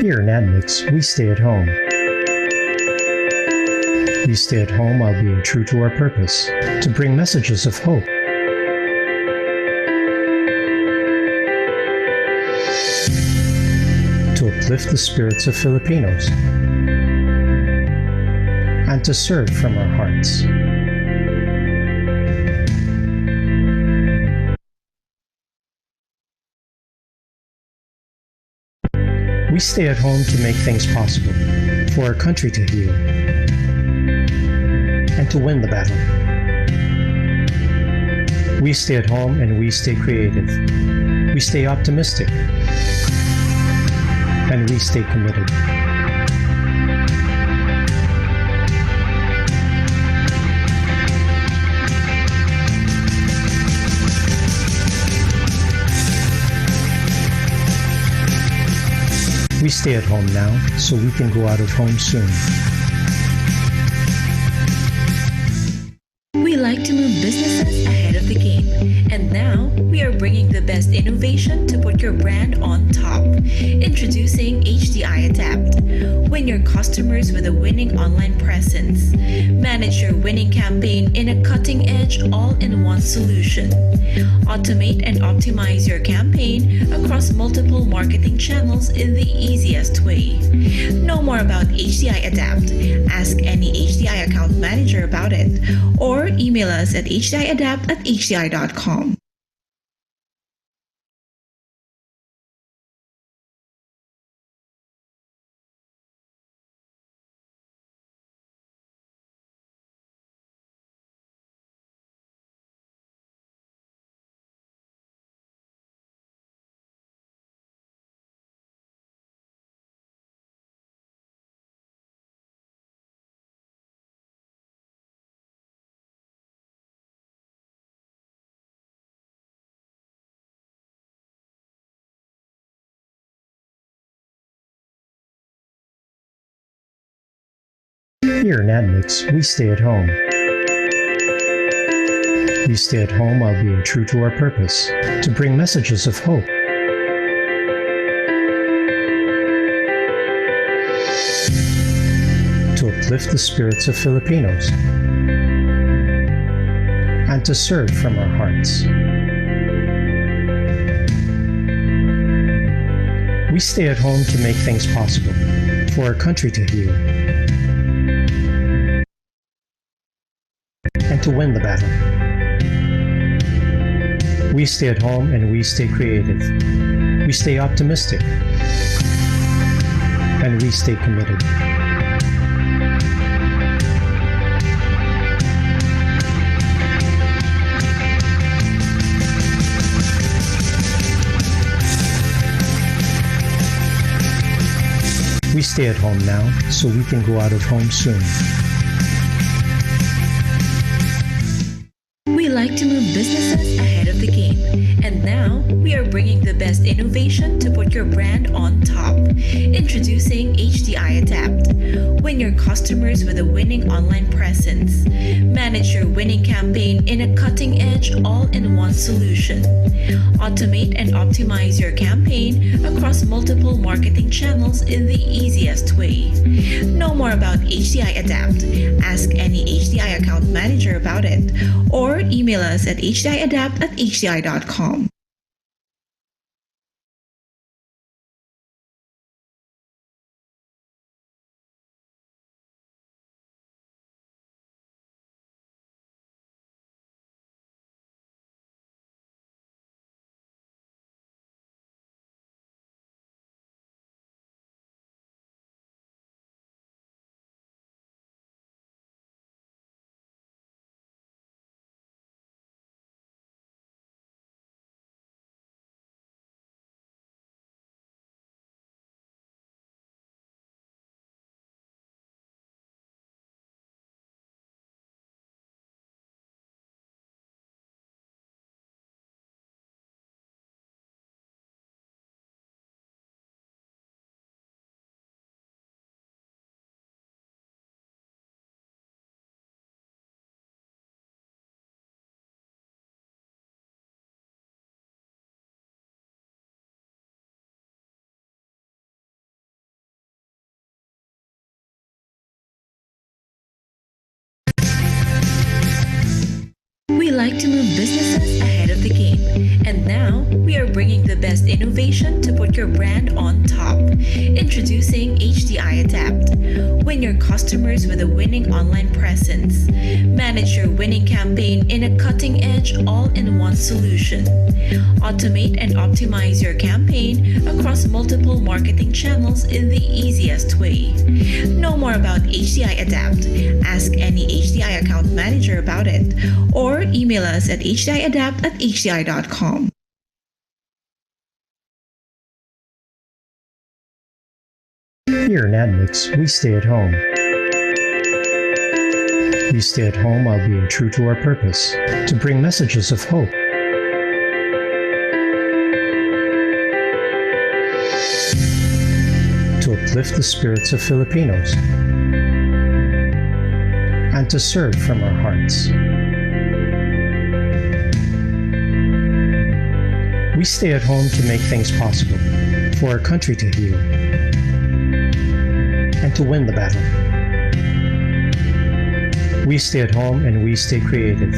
Here in Admix, we stay at home. We stay at home while being true to our purpose, to bring messages of hope. To uplift the spirits of Filipinos. And to serve from our hearts. We stay at home to make things possible, for our country to heal, and to win the battle. We stay at home and we stay creative. We stay optimistic, and we stay committed. We stay at home now, so we can go out of home soon. We like to move businesses ahead of the game, and now we are bringing the best innovation to put your brand on top. Introducing HDI Adapt. Win your customers with a winning online presence. Manage your winning campaign in a cutting-edge, all-in-one solution. Automate and optimize your campaign across multiple marketing channels in the easiest way. Know more about HDI Adapt. Ask any HDI account manager about it, or email us at hdiadapt@hdi.com. Here in Admix, we stay at home. We stay at home while being true to our purpose, to bring messages of hope. To uplift the spirits of Filipinos. And to serve from our hearts. We stay at home to make things possible, for our country to heal, and to win the battle. We stay at home and we stay creative. We stay optimistic, and we stay committed. We stay at home now, so we can go out of home soon. We like to move businesses ahead of the game, and now we are bringing the best innovation to put your brand on top. Introducing HDI Adapt. Win your customers with a winning online presence. Manage your winning campaign in a cutting-edge, all-in-one solution. Automate and optimize your campaign across multiple marketing channels in the easiest way. Know more about HDI Adapt. Ask any HDI account manager about it, or email us at hdiadapt@hdi.com. like to move businesses ahead of the game. And now we are bringing the best innovation to put your brand on top. Introducing HDI Adapt. Win your customers with a winning online presence. Manage your winning campaign in a cutting edge all in one solution. Automate and optimize your campaign across multiple marketing channels in the easiest way. Know more about HDI Adapt. Ask any HDI account manager about it or email us at hdiadapt@hdi.com. Here in AdMix, we stay at home. We stay at home while being true to our purpose, to bring messages of hope. To uplift the spirits of Filipinos. And to serve from our hearts. We stay at home to make things possible, for our country to heal, and to win the battle. We stay at home and we stay creative.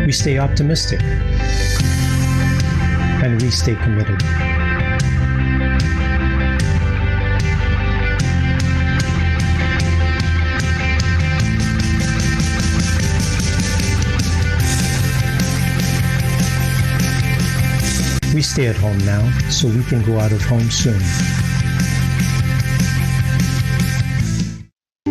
We stay optimistic. And we stay committed. We stay at home now so we can go out of home soon.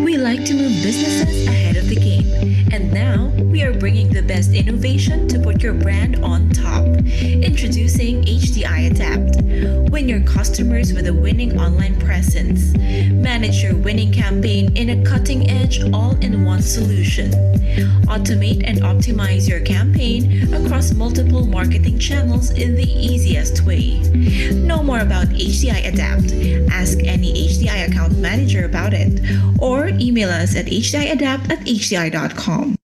We like to move businesses ahead of the game. And now we are bringing the best innovation to put your brand on top. Introducing HDI Adapt. Win your customers with a winning online presence. Manage your winning campaign in a cutting edge all in one solution. Automate and optimize your campaign across multiple marketing channels in the easiest way. Know more about HDI Adapt. Ask any HDI account manager about it or email us at hdiadapt@hdi.com.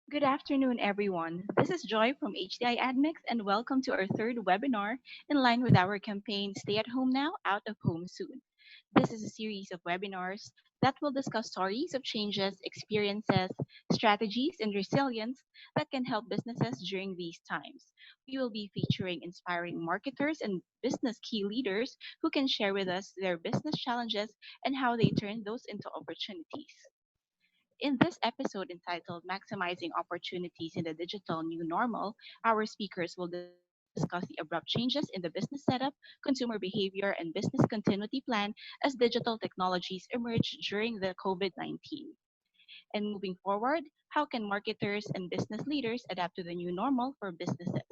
Good afternoon, everyone. This is Joy from HDI AdMix, and welcome to our third webinar in line with our campaign Stay at Home Now, Out of Home Soon. This is a series of webinars that will discuss stories of changes, experiences, strategies, and resilience that can help businesses during these times. We will be featuring inspiring marketers and business key leaders who can share with us their business challenges and how they turn those into opportunities. In this episode entitled Maximizing Opportunities in the Digital New Normal, our speakers will discuss the abrupt changes in the business setup, consumer behavior, and business continuity plan as digital technologies emerge during the COVID 19. And moving forward, how can marketers and business leaders adapt to the new normal for businesses?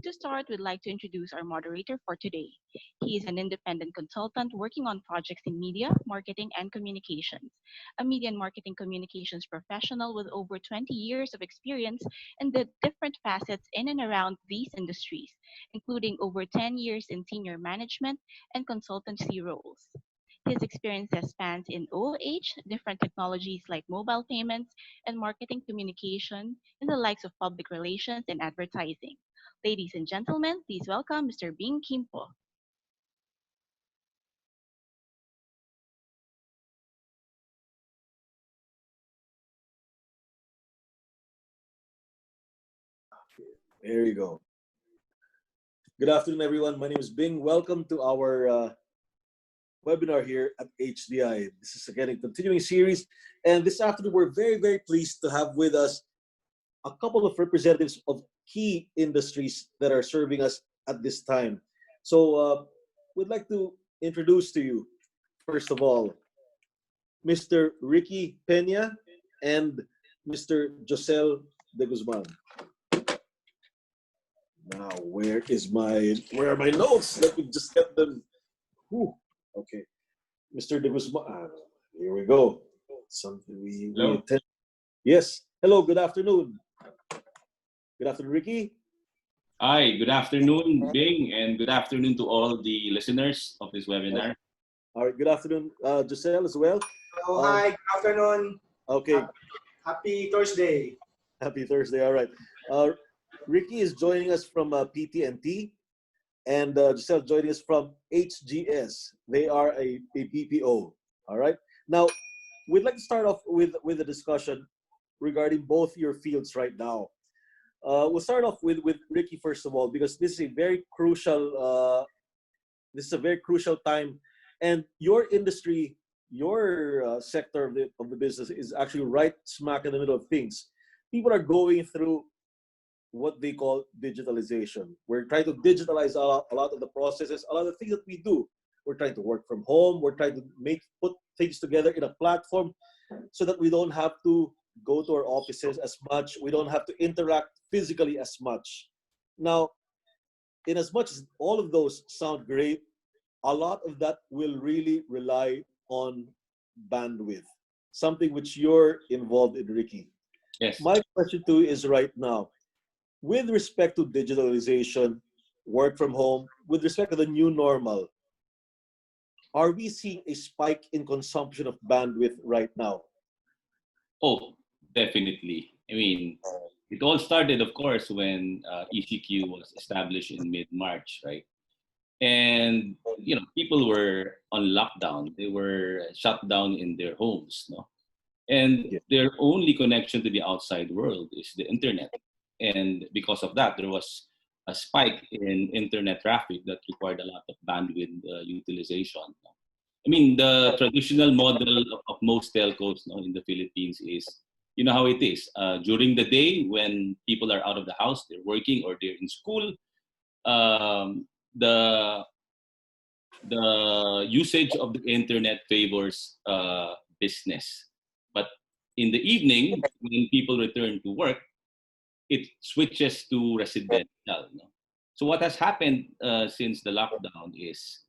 To start, we'd like to introduce our moderator for today. He is an independent consultant working on projects in media, marketing, and communications, a media and marketing communications professional with over 20 years of experience in the different facets in and around these industries, including over 10 years in senior management and consultancy roles. His experiences spans in OOH, different technologies like mobile payments and marketing communication, in the likes of public relations and advertising. Ladies and gentlemen, please welcome Mr. Bing Kimpo. There you go. Good afternoon, everyone. My name is Bing. Welcome to our webinar here at HDI. This is again a continuing series. And this afternoon, we're very, very pleased to have with us a couple of representatives of key industries that are serving us at this time. So we'd like to introduce to you, first of all, Mr. Ricky Peña and Mr. Josel de Guzman. Now, where are my notes? Let me just get them. Whew. Okay, Mr. De Guzman. Here we go. Something we attend. Yes. Hello. Good afternoon. Good afternoon, Ricky. Hi. Good afternoon, Bing, and good afternoon to all the listeners of this webinar. All right. Good afternoon, Giselle as well. Oh, hi. Good afternoon. Okay. Happy Thursday. Happy Thursday. All right. Ricky is joining us from PT&T, and Giselle joining us from HGS. They are a BPO. All right. Now, we'd like to start off with a discussion regarding both your fields right now. We'll start off with Ricky first of all, because this is a very crucial time, and your industry, your sector of the business is actually right smack in the middle of things. People are going through what they call digitalization. We're trying to digitalize a lot of the processes, a lot of the things that we do. We're trying to work from home. We're trying to put things together in a platform so that we don't have to go to our offices as much. We don't have to interact physically as much. Now, in as much as all of those sound great, a lot of that will really rely on bandwidth, something which you're involved in, Ricky. Yes. My question to you is right now, with respect to digitalization, work from home, with respect to the new normal, are we seeing a spike in consumption of bandwidth right now? Oh, definitely. I mean, it all started, of course, when ECQ was established in mid-March, right? And people were on lockdown. They were shut down in their homes, no? And Yeah. their only connection to the outside world is the internet. And because of that, there was a spike in internet traffic that required a lot of bandwidth utilization. I mean, the traditional model of most telcos, no, in the Philippines is, you know how it is. During the day, when people are out of the house, they're working or they're in school, um, the usage of the internet favors business. But in the evening, when people return to work, it switches to residential. No? So what has happened since the lockdown is,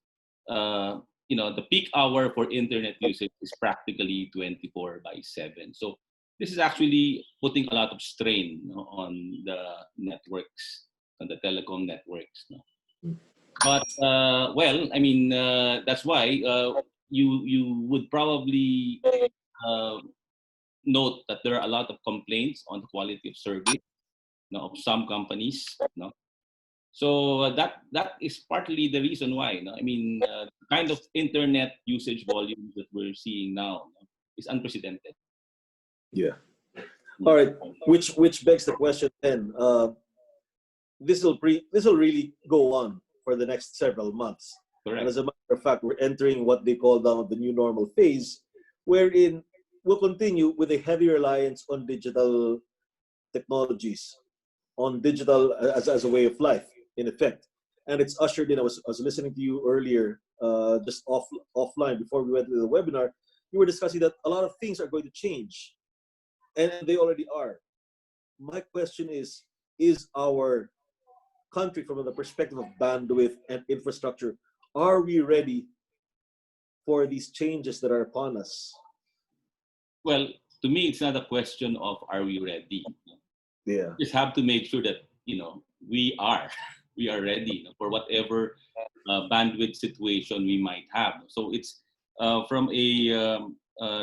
the peak hour for internet usage is practically 24/7. So this is actually putting a lot of strain, on the networks, on the telecom networks. No? But I mean, that's why you would probably note that there are a lot of complaints on the quality of service, of some companies. No? So that is partly the reason why. No? I mean, the kind of internet usage volume that we're seeing now, is unprecedented. Yeah. All right. Which begs the question then. This will really go on for the next several months. Correct. And as a matter of fact, we're entering what they call now the new normal phase, wherein we'll continue with a heavy reliance on digital technologies, on digital as a way of life, in effect. And it's ushered in. I was listening to you earlier, just offline before we went to the webinar. You were discussing that a lot of things are going to change, and they already are. My question is our country, from the perspective of bandwidth and infrastructure, are we ready for these changes that are upon us? Well, to me, it's not a question of are we ready. Yeah. We just have to make sure that we are ready, for whatever bandwidth situation we might have. So it's from a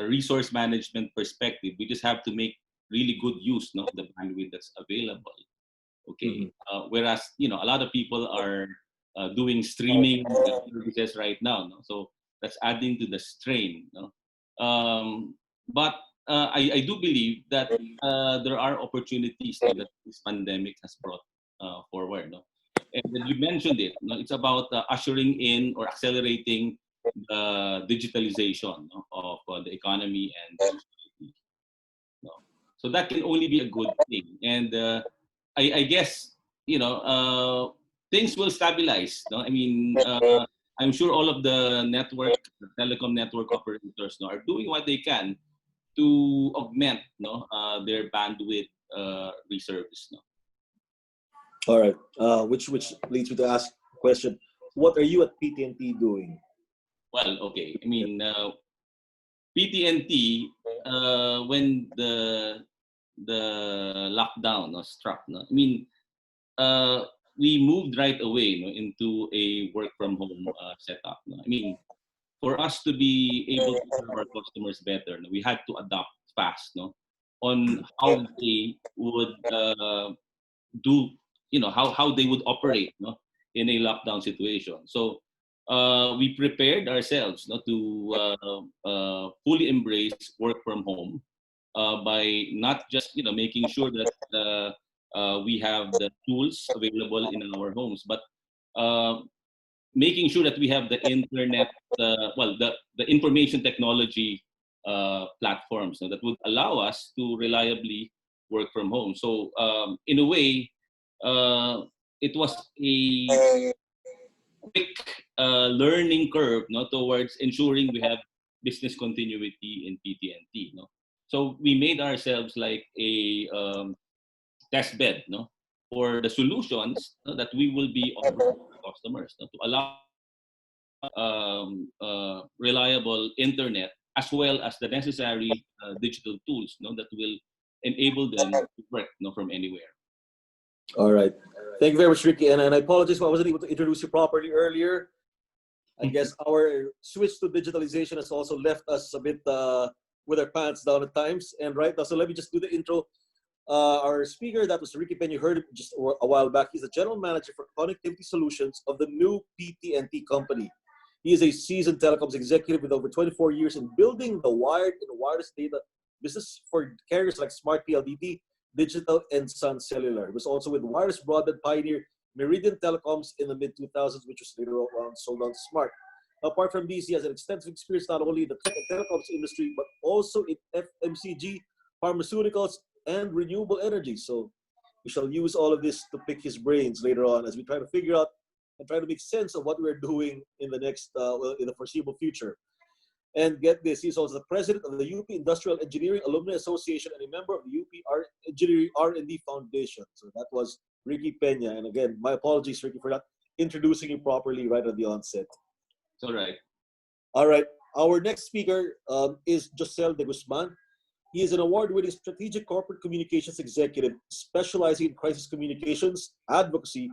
resource management perspective, we just have to make really good use of the bandwidth that's available. Okay. Whereas a lot of people are doing streaming services right now, no? So that's adding to the strain. No? But I do believe that there are opportunities that this pandemic has brought forward. No? And when you mentioned it, it's about ushering in or accelerating the digitalization, of the economy and society. No? So that can only be a good thing. And I guess things will stabilize. No? I mean, I'm sure all of the telecom network operators, are doing what they can to augment their bandwidth reserves. No? All right. Which leads me to ask a question: what are you at PTNT doing? Well, okay. I mean, PTNT, when the lockdown struck, I mean, we moved right away into a work from home setup. I mean, for us to be able to serve our customers better, we had to adapt fast, on how they would do, how they would operate, in a lockdown situation. So we prepared ourselves to fully embrace work from home by not just making sure that we have the tools available in our homes, but uh, making sure that we have the internet, the information technology platforms that would allow us to reliably work from home. So in a way, it was a quick learning curve, towards ensuring we have business continuity in PT&T. So we made ourselves like a test bed, for the solutions that we will be offering to customers, to allow reliable internet as well as the necessary digital tools, that will enable them to work, from anywhere. All right. Thank you very much, Ricky. And I apologize if I wasn't able to introduce you properly earlier. I guess our switch to digitalization has also left us a bit with our pants down at times. And right now, so let me just do the intro. Our speaker, that was Ricky Pen, you heard him just a while back. He's the general manager for connectivity solutions of the new PT&T company. He is a seasoned telecoms executive with over 24 years in building the wired and wireless data business for carriers like Smart PLDT, Digital, and Sun Cellular. He was also with wireless broadband pioneer Meridian Telecoms in the mid-2000s, which was later on sold on to Smart. Apart from these, he has an extensive experience not only in the tech and telecoms industry, but also in FMCG, pharmaceuticals, and renewable energy. So we shall use all of this to pick his brains later on as we try to figure out and try to make sense of what we're doing in the next, in the foreseeable future. And get this, he's also the president of the UP Industrial Engineering Alumni Association and a member of the UP Engineering R&D Foundation. So that was Ricky Peña. And again, my apologies, Ricky, for not introducing you properly right at the onset. It's all right. All right. Our next speaker is Josel de Guzman. He is an award-winning strategic corporate communications executive specializing in crisis communications, advocacy,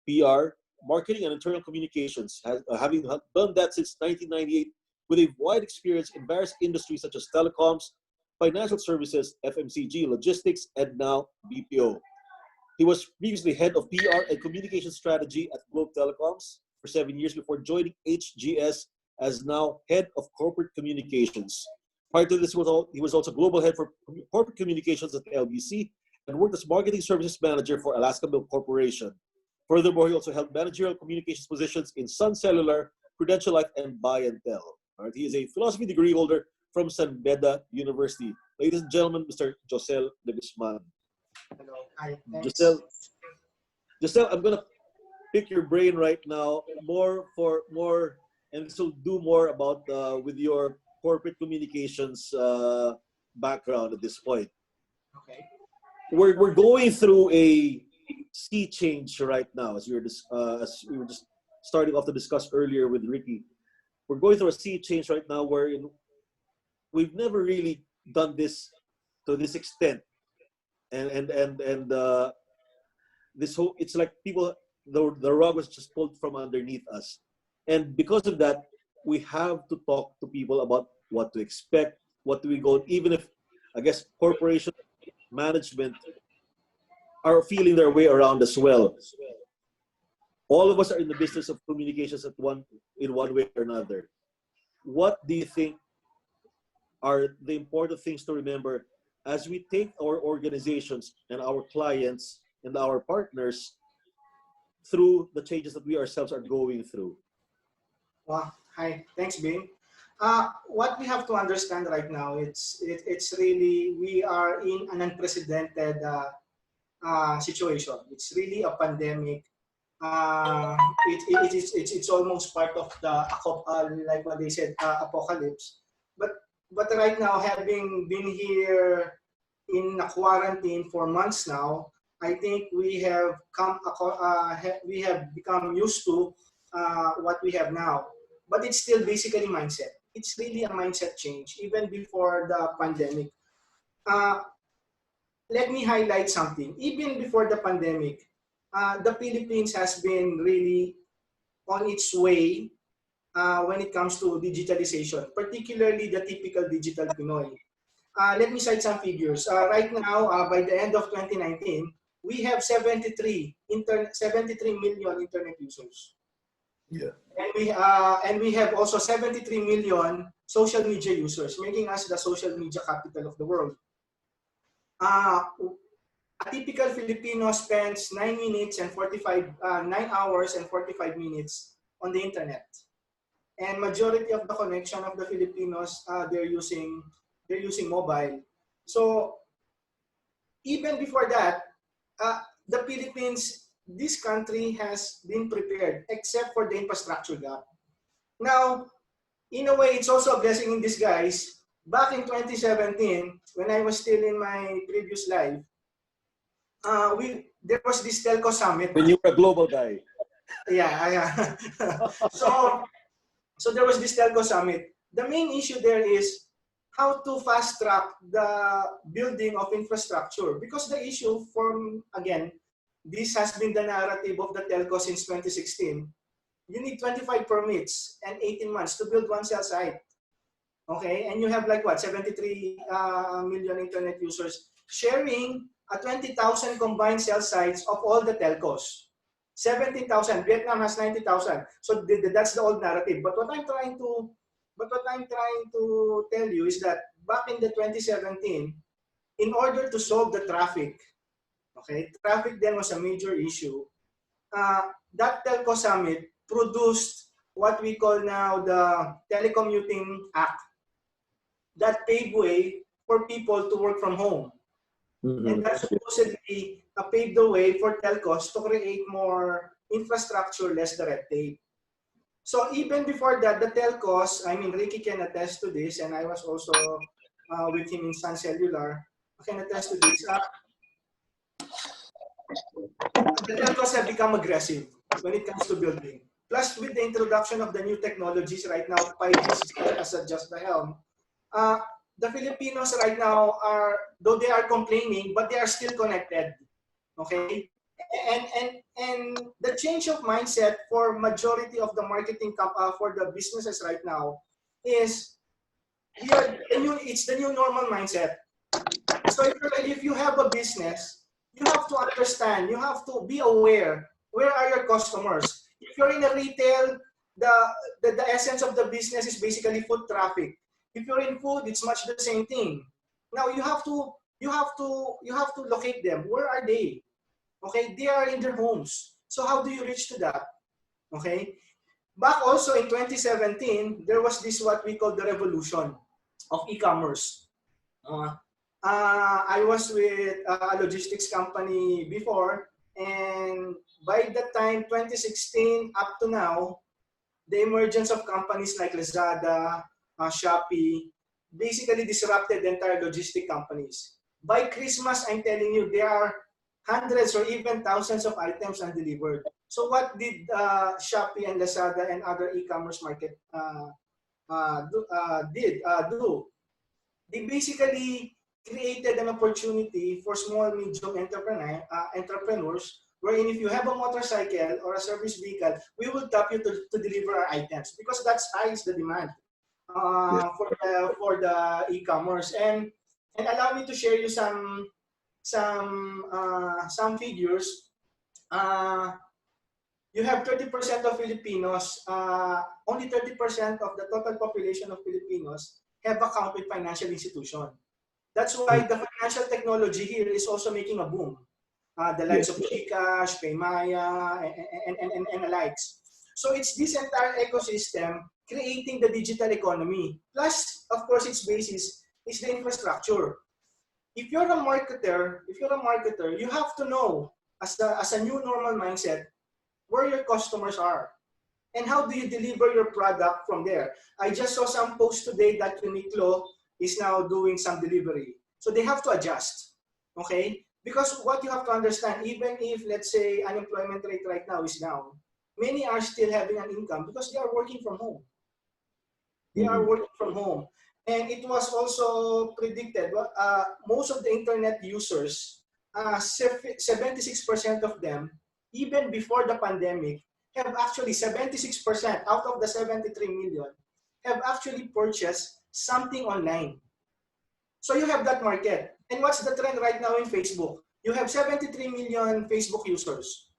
PR, marketing, and internal communications, having done that since 1998 with a wide experience in various industries such as telecoms, financial services, FMCG, logistics, and now BPO. He was previously head of PR and communication strategy at Globe Telecoms for 7 years before joining HGS as now head of corporate communications. Prior to this, he was also global head for corporate communications at LBC and worked as marketing services manager for Alaska Milk Corporation. Furthermore, he also held managerial communications positions in Sun Cellular, Prudential Life, and Buy and Tell. Right, he is a philosophy degree holder from San Beda University. Ladies and gentlemen, Mr. Josel de Guzman. Hello. Hi. Thanks. Josel, I'm gonna pick your brain right now and this will do more about with your corporate communications background at this point. Okay. We're going through a sea change right now, as we were just starting off to discuss earlier with Ricky. We're going through a sea change right now wherein we've never really done this to this extent, and this whole, it's like people, the rug was just pulled from underneath us, and because of that, we have to talk to people about what to expect, what do we go, even if I guess corporation management are feeling their way around as well. All of us are in the business of communications in one way or another. What do you think are the important things to remember as we take our organizations and our clients and our partners through the changes that we ourselves are going through? Well, hi. Thanks, Bing. What we have to understand right now, it's really, we are in an unprecedented situation. It's really a pandemic. It's almost part of the like what they said, apocalypse. But right now, having been here in a quarantine for months now, I think we have become used to what we have now. But it's still basically mindset. It's really a mindset change, even before the pandemic. Let me highlight something. Even before the pandemic, the Philippines has been really on its way when it comes to digitalization, particularly the typical digital Pinoy. Let me cite some figures. Right now, by the end of 2019, we have 73 million internet users. Yeah. And we have also 73 million social media users, making us the social media capital of the world. A typical Filipino spends 9 hours and 45 minutes on the internet. And majority of the connection of the Filipinos, they're using mobile. So even before that, the Philippines, this country has been prepared, except for the infrastructure gap. Now, in a way, it's also a blessing in disguise. Back in 2017, when I was still in my previous life, there was this telco summit. When you were a global guy. Yeah. So there was this telco summit. The main issue there is how to fast track the building of infrastructure, because the issue again, this has been the narrative of the telco since 2016. You need 25 permits and 18 months to build one cell site. Okay, and you have like what, 73 million internet users sharing a 20,000 combined cell sites of all the telcos. 17,000. Vietnam has 90,000. So that's the old narrative. But what I'm trying to tell you is that back in the 2017, in order to solve the traffic, okay, traffic then was a major issue. That telco summit produced what we call now the Telecommuting Act, that paved way for people to work from home. Mm-hmm. And that supposedly paved the way for telcos to create more infrastructure, less the red tape. So even before that, the telcos, I mean, Ricky can attest to this, and I was also with him in Sun Cellular, I can attest to this. The telcos have become aggressive when it comes to building. Plus, with the introduction of the new technologies right now, 5G as just the helm, the Filipinos right now are, though they are complaining, but they are still connected. Okay, and the change of mindset for majority of the marketing for the businesses right now is it's the new normal mindset. So if you have a business, you have to understand, you have to be aware, where are your customers? If you're in a retail, the essence of the business is basically foot traffic. If you're in food, it's much the same thing. Now you have to locate them. Where are they? Okay, they are in their homes. So how do you reach to that? Okay, back also in 2017, there was this what we call the revolution of e-commerce. I was with a logistics company before, and by the time 2016 up to now, the emergence of companies like Lazada, Shopee, basically disrupted the entire logistic companies. By Christmas, I'm telling you, there are hundreds or even thousands of items undelivered. So what did Shopee and Lazada and other e-commerce market do? They basically created an opportunity for small, medium entrepreneurs, wherein if you have a motorcycle or a service vehicle, we will tap you to deliver our items, because that's high is the demand for the e-commerce. And allow me to share you some figures. You have 30% of Filipinos, only 30% of the total population of Filipinos have account with financial institution. That's why the financial technology here is also making a boom. The likes of GCash, Paymaya, and the likes. So it's this entire ecosystem creating the digital economy. Plus, of course, its basis is the infrastructure. If you're a marketer, you have to know, as a new normal mindset, where your customers are and how do you deliver your product from there. I just saw some post today that Uniqlo is now doing some delivery. So they have to adjust, okay? Because what you have to understand, even if, let's say, unemployment rate right now is down, many are still having an income because they are working from home. They are working from home. And it was also predicted, most of the internet users, 76% of them, even before the pandemic, have actually 76% out of the 73 million have actually purchased something online. So you have that market. And what's the trend right now in Facebook? you have 73 million Facebook users.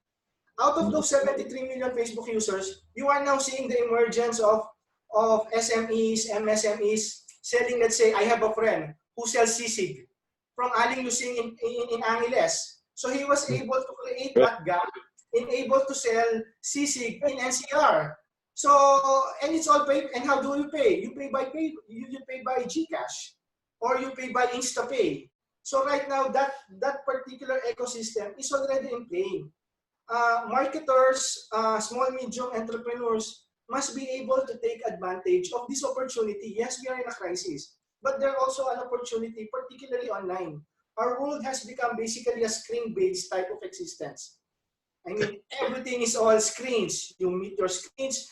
Out of those 73 million Facebook users, you are now seeing the emergence of SMEs, MSMEs selling, let's say, I have a friend who sells sisig from Aling Lusing in Angeles. So he was able to create that gap and able to sell sisig in NCR. So, and it's all paid. And how do you pay? You pay by GCash or you pay by InstaPay. So right now, that particular ecosystem is already in play. Marketers, small, medium entrepreneurs must be able to take advantage of this opportunity. Yes, we are in a crisis, but there's also an opportunity, particularly online. Our world has become basically a screen-based type of existence. I mean, everything is all screens. You meet your screens,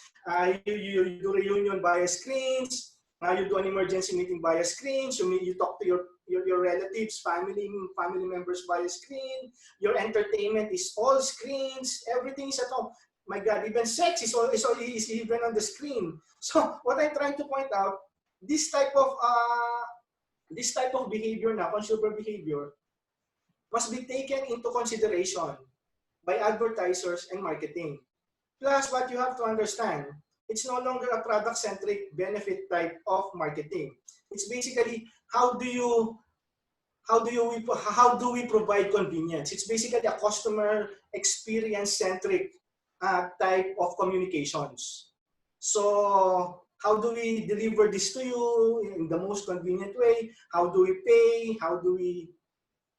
you do reunion via screens, you do an emergency meeting via screens, you talk to your relatives, family members via screen, your entertainment is all screens, everything is at home. My God, even sex is even on the screen. So what I'm trying to point out, this type of behavior now, consumer behavior, must be taken into consideration by advertisers and marketing. Plus, what you have to understand, it's no longer a product-centric benefit type of marketing. It's basically how do we provide convenience? It's basically a customer experience-centric type of communications. So how do we deliver this to you in the most convenient way? How do we pay?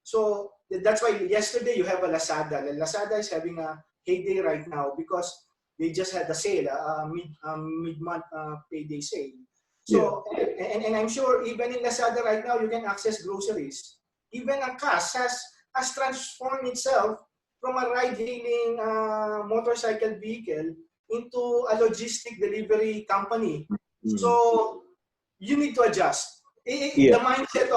So that's why yesterday you have a Lazada. Lazada is having a heyday right now because they just had a sale, mid-month payday sale. So, and I'm sure even in Lazada right now, you can access groceries. Even Angkas has transformed itself from a ride-hailing motorcycle vehicle into a logistic delivery company. So you need to adjust. The mindset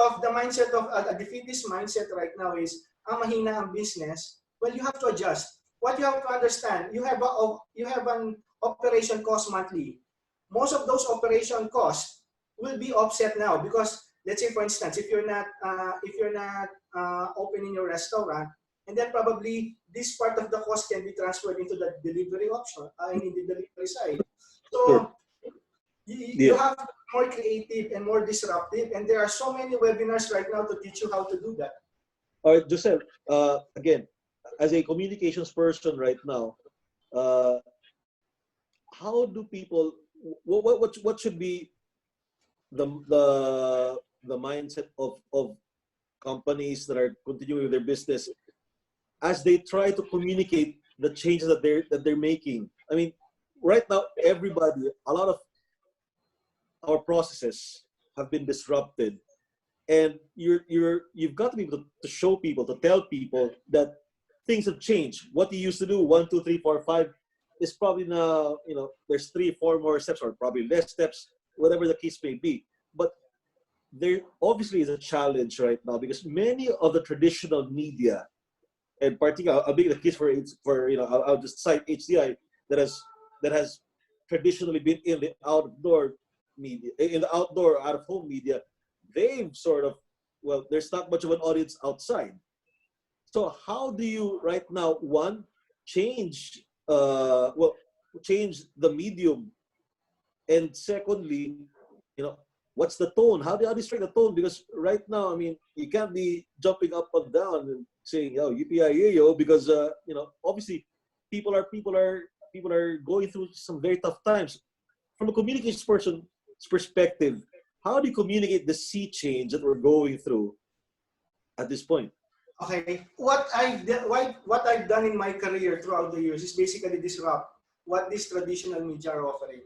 of a defeatist mindset right now is mahina ang business. Well, you have to adjust. What you have to understand, you have an operation cost monthly. Most of those operation costs will be offset now because let's say, for instance, if you're not opening your restaurant, and then probably this part of the cost can be transferred into the delivery option, in the delivery side. So you have to be more creative and more disruptive, and there are so many webinars right now to teach you how to do that. All right, Joseph, again, as a communications person right now, how do people, what should be the mindset of companies that are continuing their business as they try to communicate the changes that they're making? I mean, right now, everybody, a lot of our processes have been disrupted, and you've got to be able to show people, to tell people that things have changed. What you used to do 1, 2, 3, 4, 5 is probably now, there's 3, 4 more steps, or probably less steps, whatever the case may be. But there obviously is a challenge right now because many of the traditional media, and particularly, I'll be the case for I'll just cite HDI that has traditionally been in the outdoor media, in the outdoor out of home media. They've sort of, well, there's not much of an audience outside. So how do you right now, one, change the medium, and secondly, what's the tone? How do you strike the tone? Because right now, I mean, you can't be jumping up and down and saying, "Oh, yippee-yi-yo," because obviously, people are going through some very tough times. From a communications person's perspective, how do you communicate the sea change that we're going through at this point? Okay, what I've done in my career throughout the years is basically disrupt what these traditional media are offering.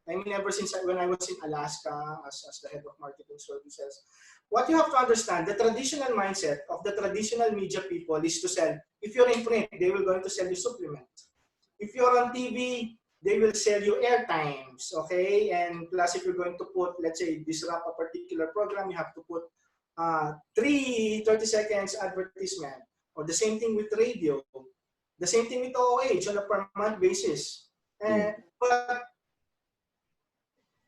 I mean, ever since when I was in Alaska as the head of marketing services, what you have to understand, the traditional mindset of the traditional media people is to sell. If you're in print, they will going to sell you supplements. If you're on TV, they will sell you airtimes, okay? And plus, if you're going to put, let's say, disrupt a particular program, you have to put 3 30 seconds advertisement. Or the same thing with radio. The same thing with OOH on a per month basis. But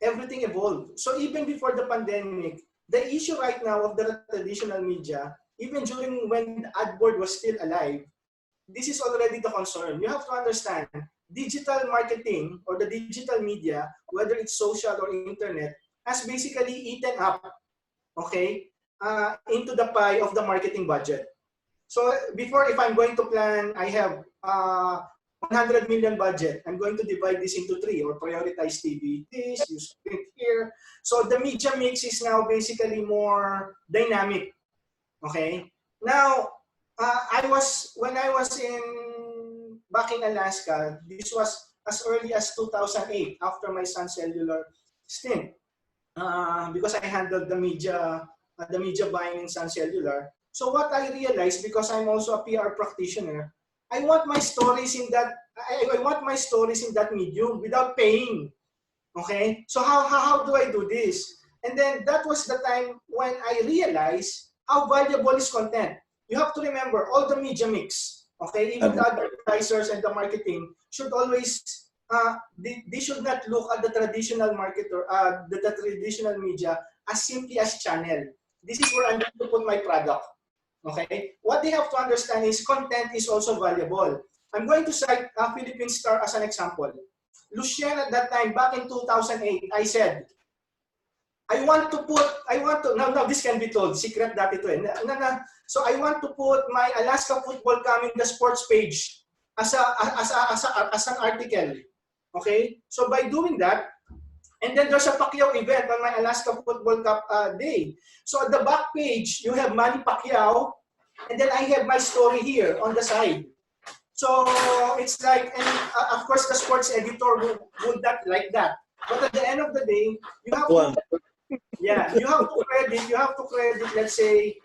everything evolved. So even before the pandemic, the issue right now of the traditional media even during when the ad board was still alive, this is already the concern. You have to understand digital marketing or the digital media, whether it's social or internet, has basically eaten up, okay, into the pie of the marketing budget. So before, if I'm going to plan, I have 100 million budget. I'm going to divide this into three or prioritize TV, this, use print here. So the media mix is now basically more dynamic. Okay. Now, when I was back in Alaska, this was as early as 2008 after my Sun Cellular stint, because I handled the media buying in Sun Cellular. So what I realized, because I'm also a PR practitioner, I want my stories in that I want my stories in that medium without paying. Okay, so how do I do this? And then that was the time when I realized how valuable is content. You have to remember all the media mix. Okay, even the advertisers and the marketing should always they should not look at the traditional marketer, the traditional media as simply as channel. This is where I'm going to put my product. Okay, what they have to understand is content is also valuable. I'm going to cite Philippine Star as an example. Lucien at that time, back in 2008, I said, now this can be told, secret dati to eh. So I want to put my Alaska Football Coming the Sports page as an article. Okay? So by doing that, and then there's a Pacquiao event on my Alaska Football Cup day. So at the back page, you have Manny Pacquiao, and then I have my story here on the side. So it's like, and of course the sports editor would not like that. But at the end of the day, you have to, you have to credit, let's say,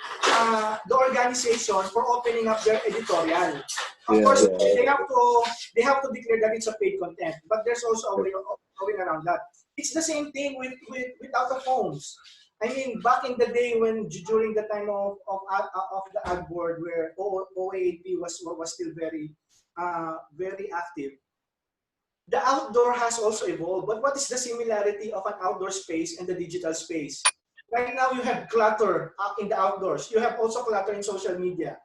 the organization for opening up their editorial. Of course, they have to declare that it's a paid content, but there's also a way around that. It's the same thing with out of homes. I mean, back in the day when during the time of the ad board where OAP was still very active, the outdoor has also evolved. But what is the similarity of an outdoor space and the digital space? Right now, you have clutter in the outdoors. You have also clutter in social media.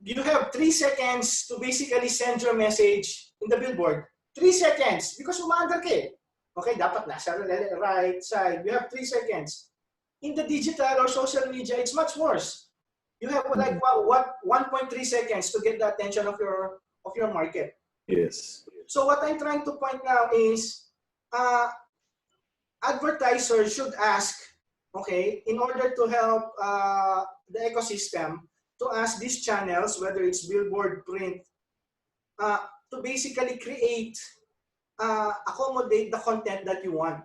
You have 3 seconds to basically send your message in the billboard. 3 seconds because umaandar ka eh. Okay, dapat nasa right side. You have 3 seconds. In the digital or social media, it's much worse. You have like 1.3 seconds to get the attention of your market. Yes. So what I'm trying to point now is advertisers should ask, okay, in order to help the ecosystem, to ask these channels, whether it's billboard, print, to basically create, accommodate the content that you want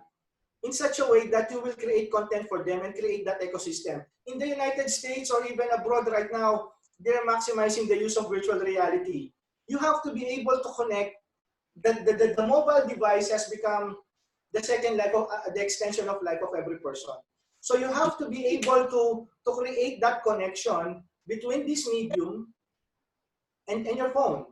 in such a way that you will create content for them and create that ecosystem. In the United States or even abroad right now, they're maximizing the use of virtual reality. You have to be able to connect. The mobile device has become the second life of the extension of life of every person. So you have to be able to create that connection between this medium and your phone.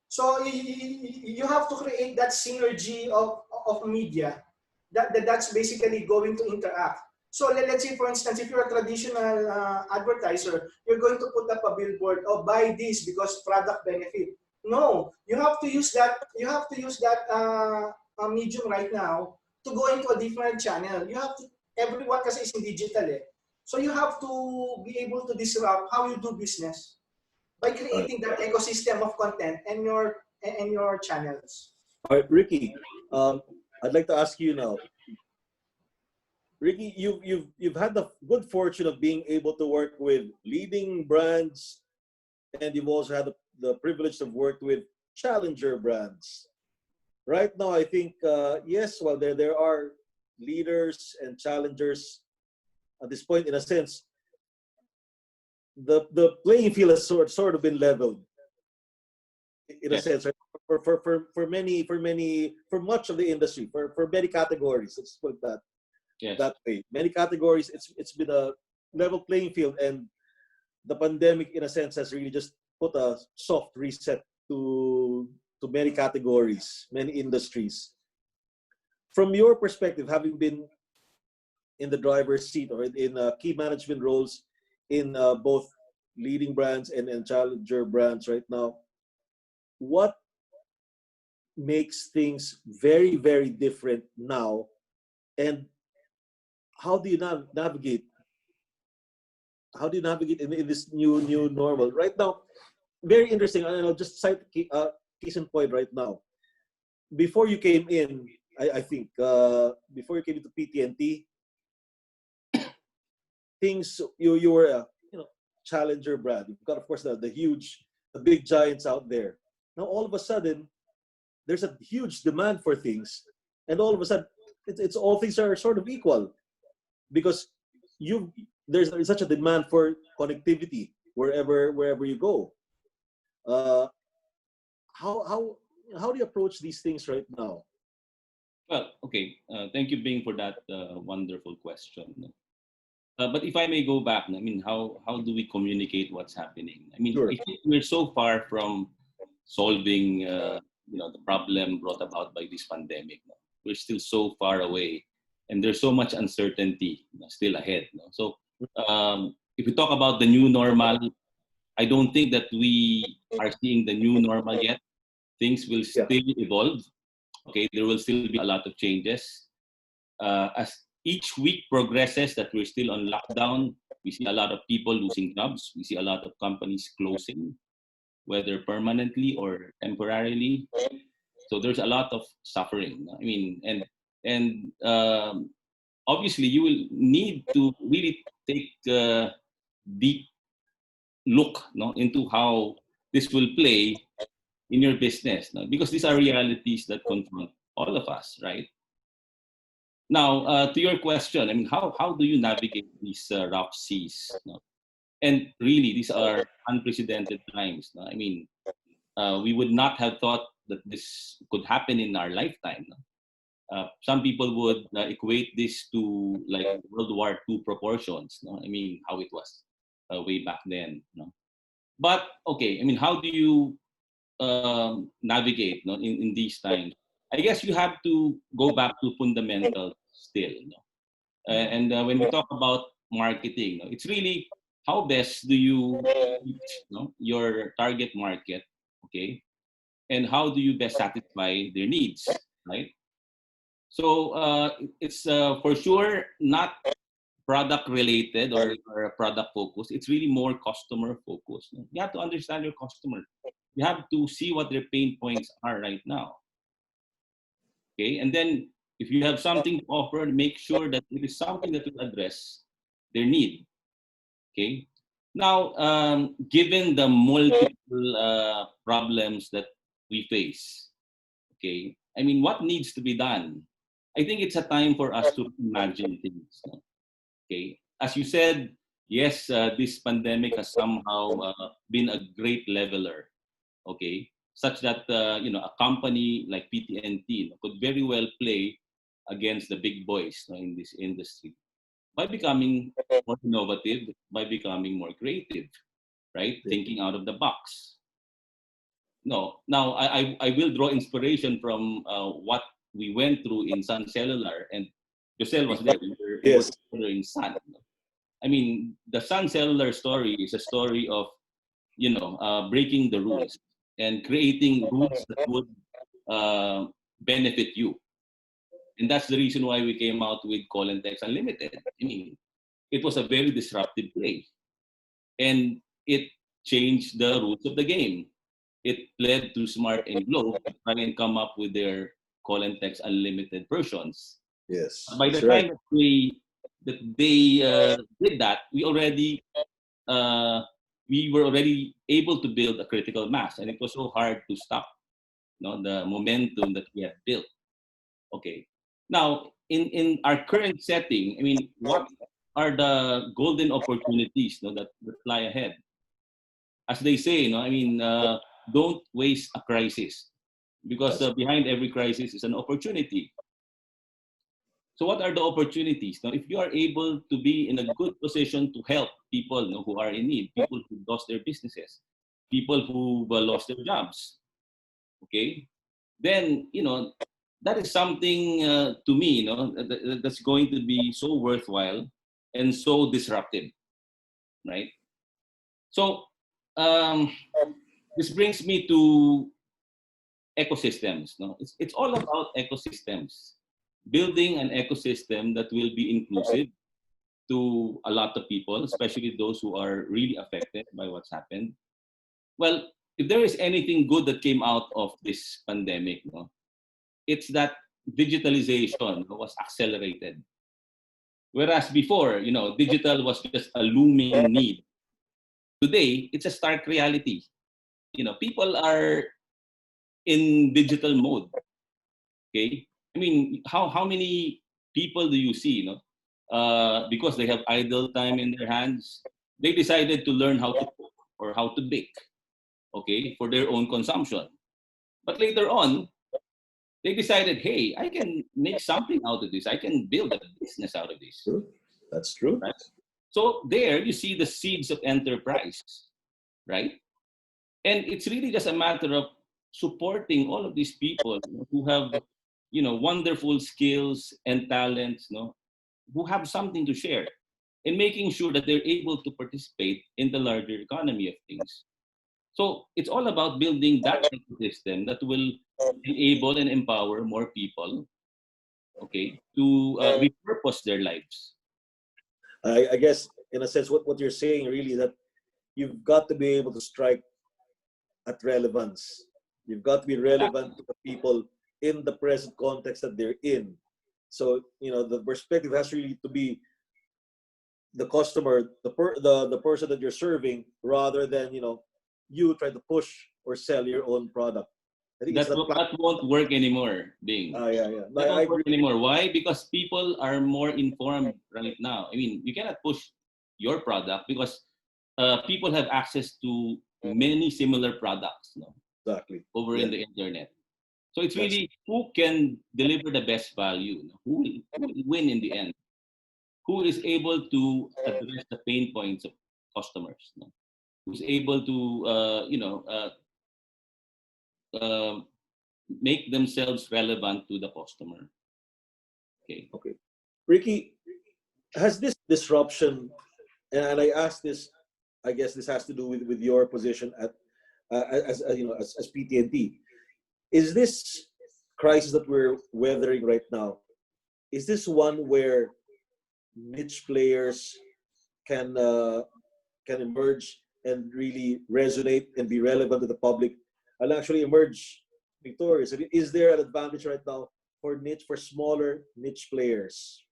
So you have to create that synergy of media that's basically going to interact. So let's say, for instance, if you're a traditional advertiser, you're going to put up a billboard, oh, buy this because product benefit. No, you have to use that. You have to use that medium right now to go into a different channel. You have to. Everyone kasi is in digital eh. So you have to be able to disrupt how you do business by creating that ecosystem of content and your channels. All right, Ricky. I'd like to ask you now. Ricky, you've had the good fortune of being able to work with leading brands, and you've also had the privilege of work with challenger brands. Right now, I think yes, well, there are leaders and challengers at this point. In a sense, the playing field has sort of been leveled. In a sense, right? for much of the industry, for many categories, let's put that that way. Many categories, it's been a level playing field, and the pandemic, in a sense, has really just put a soft reset to many categories, many industries. From your perspective, having been in the driver's seat or in key management roles in both leading brands and challenger brands right now. What makes things very, very different now, and how do you navigate? How do you navigate in this new normal right now? Very interesting, and I'll just cite case in point right now. Before you came in, I think before you came into PT&T, things you were a challenger brand. You've got, of course, the big giants out there. Now all of a sudden, there's a huge demand for things, and all of a sudden, it's all things are sort of equal because there's such a demand for connectivity wherever you go. Uh, how do you approach these things right now? Well, okay. Thank you, Bing, for that wonderful question. But if I may go back, I mean, how do we communicate what's happening? I mean, Sure. I think we're so far from solving, the problem brought about by this pandemic. We're still so far away, and there's so much uncertainty still ahead. So, if we talk about the new normal, I don't think that we are seeing the new normal yet. Things will Yeah. still evolve. Okay, there will still be a lot of changes. As each week progresses that we're still on lockdown, we see a lot of people losing jobs. We see a lot of companies closing, whether permanently or temporarily. So there's a lot of suffering. I mean, and obviously you will need to really take a deep look into how this will play in your business, because these are realities that confront all of us, right? Now, to your question, I mean, how do you navigate these rough seas? And really, these are unprecedented times. I mean, we would not have thought that this could happen in our lifetime. Some people would equate this to like World War II proportions. I mean, how it was way back then. But okay, I mean, how do you navigate in these times? I guess you have to go back to fundamentals still. And when we talk about marketing, it's really how best do you reach your target market, okay? And how do you best satisfy their needs, right? So it's for sure not product related or product focused. It's really more customer focused. You have to understand your customer. You have to see what their pain points are right now. Okay, and then if you have something to offer, make sure that it is something that will address their need. Okay, now given the multiple problems that we face, okay, I mean, what needs to be done? I think it's a time for us to imagine things. Okay, as you said, yes, this pandemic has somehow been a great leveler. Okay, such that a company like PT&T could very well play against the big boys in this industry by becoming more innovative, by becoming more creative, right? Thinking out of the box. No, now I will draw inspiration from what we went through in Sun Cellular, and Josel was there. We were Yes. together in Sun. I mean, the Sun Cellular story is a story of breaking the rules and creating rules that would benefit you. And that's the reason why we came out with Call and Text Unlimited. I mean, it was a very disruptive play. And it changed the rules of the game. It led to Smart and Globe to try and come up with their Call and Text Unlimited versions. Yes. By the That's right. time that they did that, we were already able to build a critical mass, and it was so hard to stop the momentum that we had built. Okay. Now, in our current setting, I mean, what are the golden opportunities that lie ahead? As they say, I mean, don't waste a crisis, because behind every crisis is an opportunity. So what are the opportunities? Now, if you are able to be in a good position to help people who are in need, people who lost their businesses, people who lost their jobs, okay, then that is something to me, that's going to be so worthwhile and so disruptive. right? So this brings me to ecosystems. No, it's all about ecosystems. Building an ecosystem that will be inclusive to a lot of people, especially those who are really affected by what's happened. Well, if there is anything good that came out of this pandemic, no, it's that digitalization was accelerated. Whereas before, digital was just a looming need. Today, it's a stark reality. People are in digital mode. Okay, I mean, how many people do you see? Because they have idle time in their hands, they decided to learn how to cook or how to bake. Okay, for their own consumption. But later on, they decided, hey, I can make something out of this. I can build a business out of this. True. That's true. Right? So there you see the seeds of enterprise, right? And it's really just a matter of supporting all of these people who have, wonderful skills and talents, who have something to share, and making sure that they're able to participate in the larger economy of things. So it's all about building that ecosystem that will enable and empower more people, okay, to repurpose their lives. I guess, in a sense, what you're saying really that you've got to be able to strike at relevance. You've got to be relevant to the people in the present context that they're in. So, the perspective has really to be the customer, the person that you're serving, rather than, you try to push or sell your own product. I think That won't work anymore, Bing. yeah. No, That I won't work agree. anymore. Why? Because people are more informed right now. I mean, you cannot push your product because people have access to many similar products Exactly. over Yeah. in the internet. So it's That's really who can deliver the best value, who will win in the end, who is able to address the pain points of customers, who's able to make themselves relevant to the customer. Okay. okay. Ricky, has this disruption, and I ask this, I guess this has to do with your position at as PT&T. Is this crisis that we're weathering right now, is this one where niche players can can emerge and really resonate and be relevant to the public and actually emerge victorious? Is there an advantage right now for smaller niche players?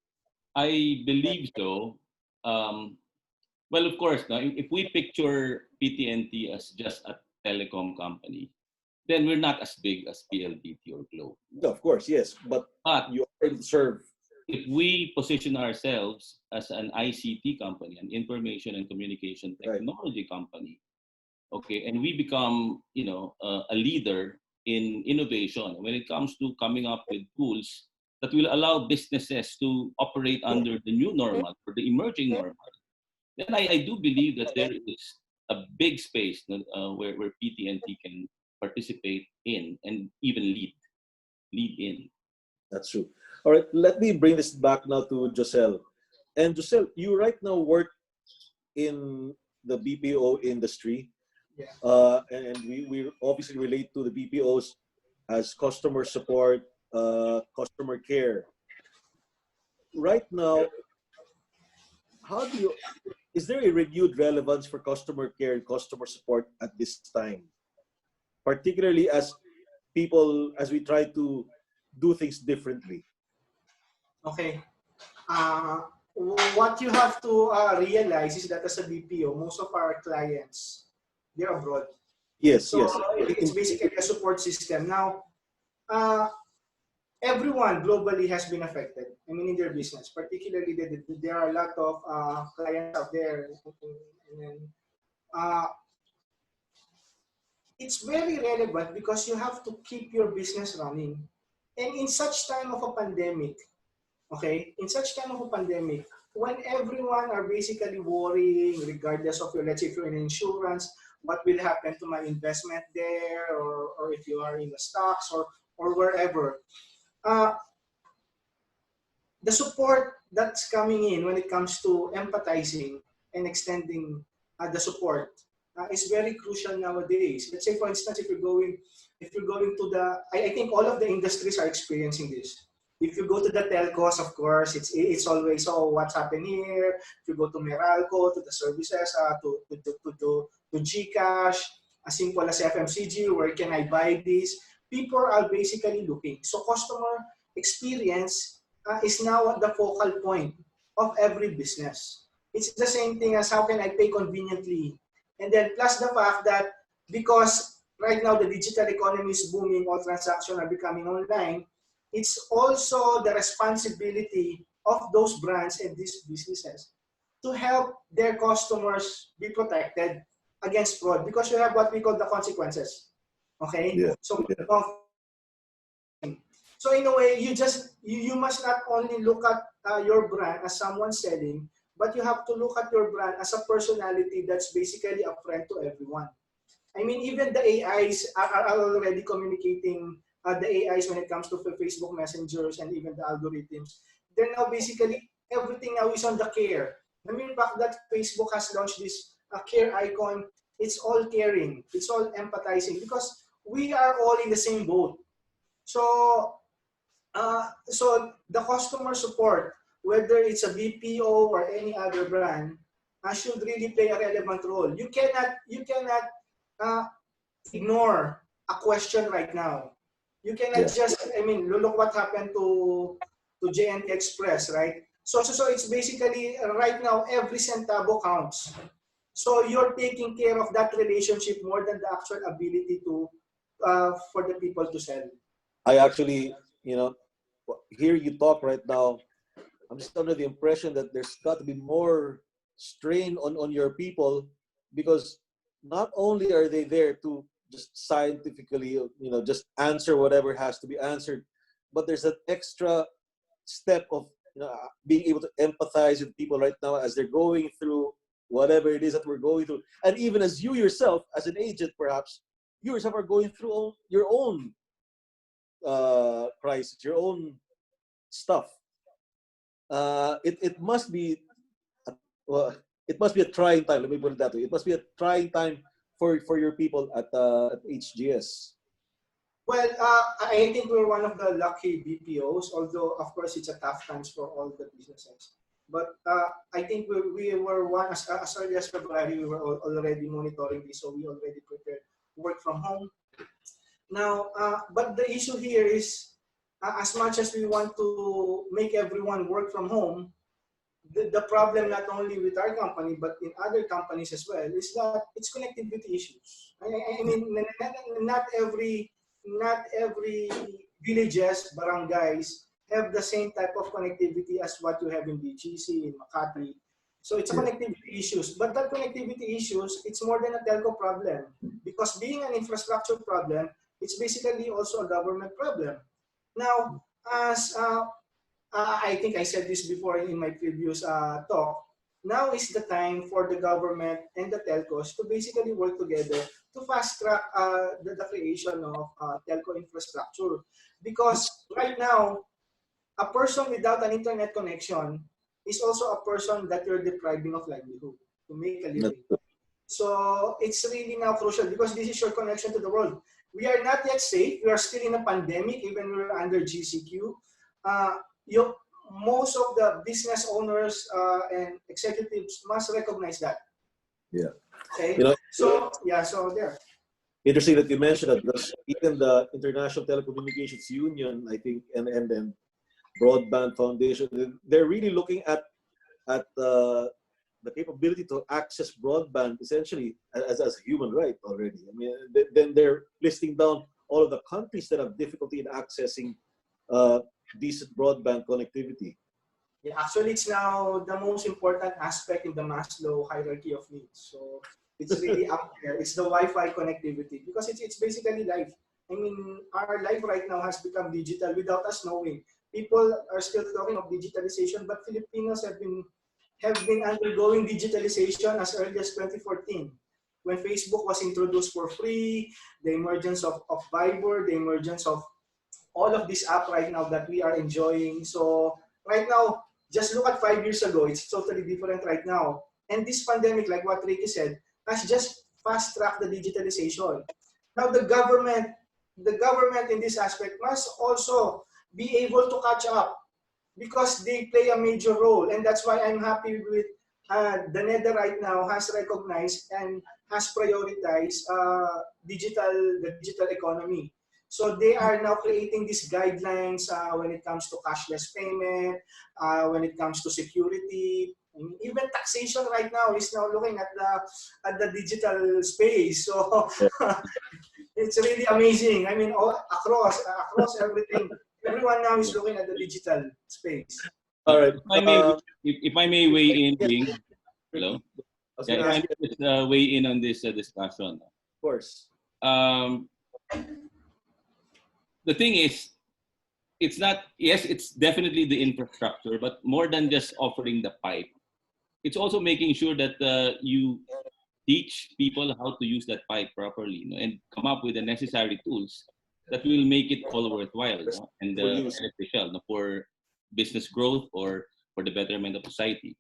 I believe so. Well, of course, now if we picture PT&T as just a telecom company, then we're not as big as PLDT or Globe. No, of course, yes, but But you are able to serve. if we position ourselves as an ICT company, an information and communication technology company, okay, and we become, a leader in innovation when it comes to coming up with tools that will allow businesses to operate under the new normal or the emerging normal, then I do believe that there is a big space where PT&T can participate in and even lead in. That's true. All right, let me bring this back now to Joselle. And Joselle, you right now work in the BPO industry. Yeah. And we obviously relate to the BPOs as customer support, customer care. Right now, how do you, is there a renewed relevance for customer care and customer support at this time? Particularly as we try to do things differently. Okay. Uh, what you have to realize is that as a BPO, most of our clients, they're abroad. Yes, So yes. it's basically a support system. Now, everyone globally has been affected. I mean, in their business, particularly there are a lot of clients out there, and then, uh, it's very relevant because you have to keep your business running. And in such time of a pandemic, okay, in such time of a pandemic, when everyone are basically worrying, regardless of your, let's say if you're in insurance, what will happen to my investment there, or if you are in the stocks or wherever, uh, the support that's coming in when it comes to empathizing and extending the support is very crucial nowadays. Let's say, for instance, if you're going to I think all of the industries are experiencing this. If you go to the telcos, of course, it's always, oh, what's happened here. If you go to Meralco, to the services, to GCash, as simple as FMCG, where can I buy this? People are basically looking. So customer experience is now at the focal point of every business. It's the same thing as how can I pay conveniently. And then plus the fact that because right now the digital economy is booming, all transactions are becoming online, it's also the responsibility of those brands and these businesses to help their customers be protected against fraud, because you have what we call the consequences. Okay? Yeah. So, so in a way, you must not only look at your brand as someone selling, but you have to look at your brand as a personality that's basically a friend to everyone. I mean, even the AIs are already communicating, the AIs when it comes to Facebook messengers and even the algorithms. They're now basically, everything now is on the care. The mere fact that Facebook has launched this care icon, it's all caring, it's all empathizing, because we are all in the same boat. So, so the customer support, whether it's a BPO or any other brand, should really play a relevant role. You cannot uh, ignore a question right now. You cannot just, I mean, look what happened to JNT Express, right? So it's basically right now every centavo counts. So you're taking care of that relationship more than the actual ability to for the people to sell. I actually, hear you talk right now. I'm just under the impression that there's got to be more strain on your people, because not only are they there to just scientifically, just answer whatever has to be answered, but there's an extra step of, being able to empathize with people right now as they're going through whatever it is that we're going through. And even as you yourself, as an agent, perhaps, you yourself are going through your own crisis, your own stuff. It must be well, it must be a trying time. Let me put it that way. It must be a trying time for your people at HGS. Well, I think we're one of the lucky BPOs, although of course it's a tough times for all the businesses. But I think we were one, as early as February, we were already monitoring this, so we already prepared work from home. Now, but the issue here is, as much as we want to make everyone work from home, the problem not only with our company but in other companies as well is that it's connectivity issues. I mean, not every villages, barangays have the same type of connectivity as what you have in BGC, in Makati. So it's a connectivity issues. But that connectivity issues, it's more than a telco problem, because being an infrastructure problem, it's basically also a government problem. Now, as I think I said this before in my previous talk, now is the time for the government and the telcos to basically work together to fast track the creation of telco infrastructure. Because right now, a person without an internet connection is also a person that you're depriving of livelihood to make a living. So it's really now crucial, because this is your connection to the world. We are not yet safe. We are still in a pandemic, even we're under GCQ. Most of the business owners and executives must recognize that. Yeah. Okay. So there. Interesting that you mentioned that, because even the International Telecommunications Union, I think, and then Broadband Foundation, they're really looking at the capability to access broadband essentially as a human right already. I mean, then they're listing down all of the countries that have difficulty in accessing decent broadband connectivity. Yeah, actually, it's now the most important aspect in the Maslow hierarchy of needs. So it's really up there. It's the Wi-Fi connectivity, because it's basically life. I mean, our life right now has become digital without us knowing. People are still talking of digitalization, but Filipinos have been undergoing digitalization as early as 2014, when Facebook was introduced for free, the emergence of Viber, the emergence of all of this app right now that we are enjoying. So right now, just look at 5 years ago, it's totally different right now. And this pandemic, like what Ricky said, has just fast-tracked the digitalization. Now the government in this aspect must also be able to catch up because they play a major role. And that's why I'm happy with the NEDA right now has recognized and has prioritized the digital economy. So they are now creating these guidelines when it comes to cashless payment, when it comes to security, and even taxation right now is now looking at the digital space. So it's really amazing. I mean, across everything, everyone now is looking at the digital space. All right. If I may weigh in, Yes, Bing. Hello. I was Yeah, gonna if I ask you, may just weigh in on this discussion. of course. Um, the thing is, it's not. Yes, it's definitely the infrastructure, but more than just offering the pipe, it's also making sure that you teach people how to use that pipe properly, and come up with the necessary tools that will make it all worthwhile, and For use. beneficial, for business growth or for the betterment of society.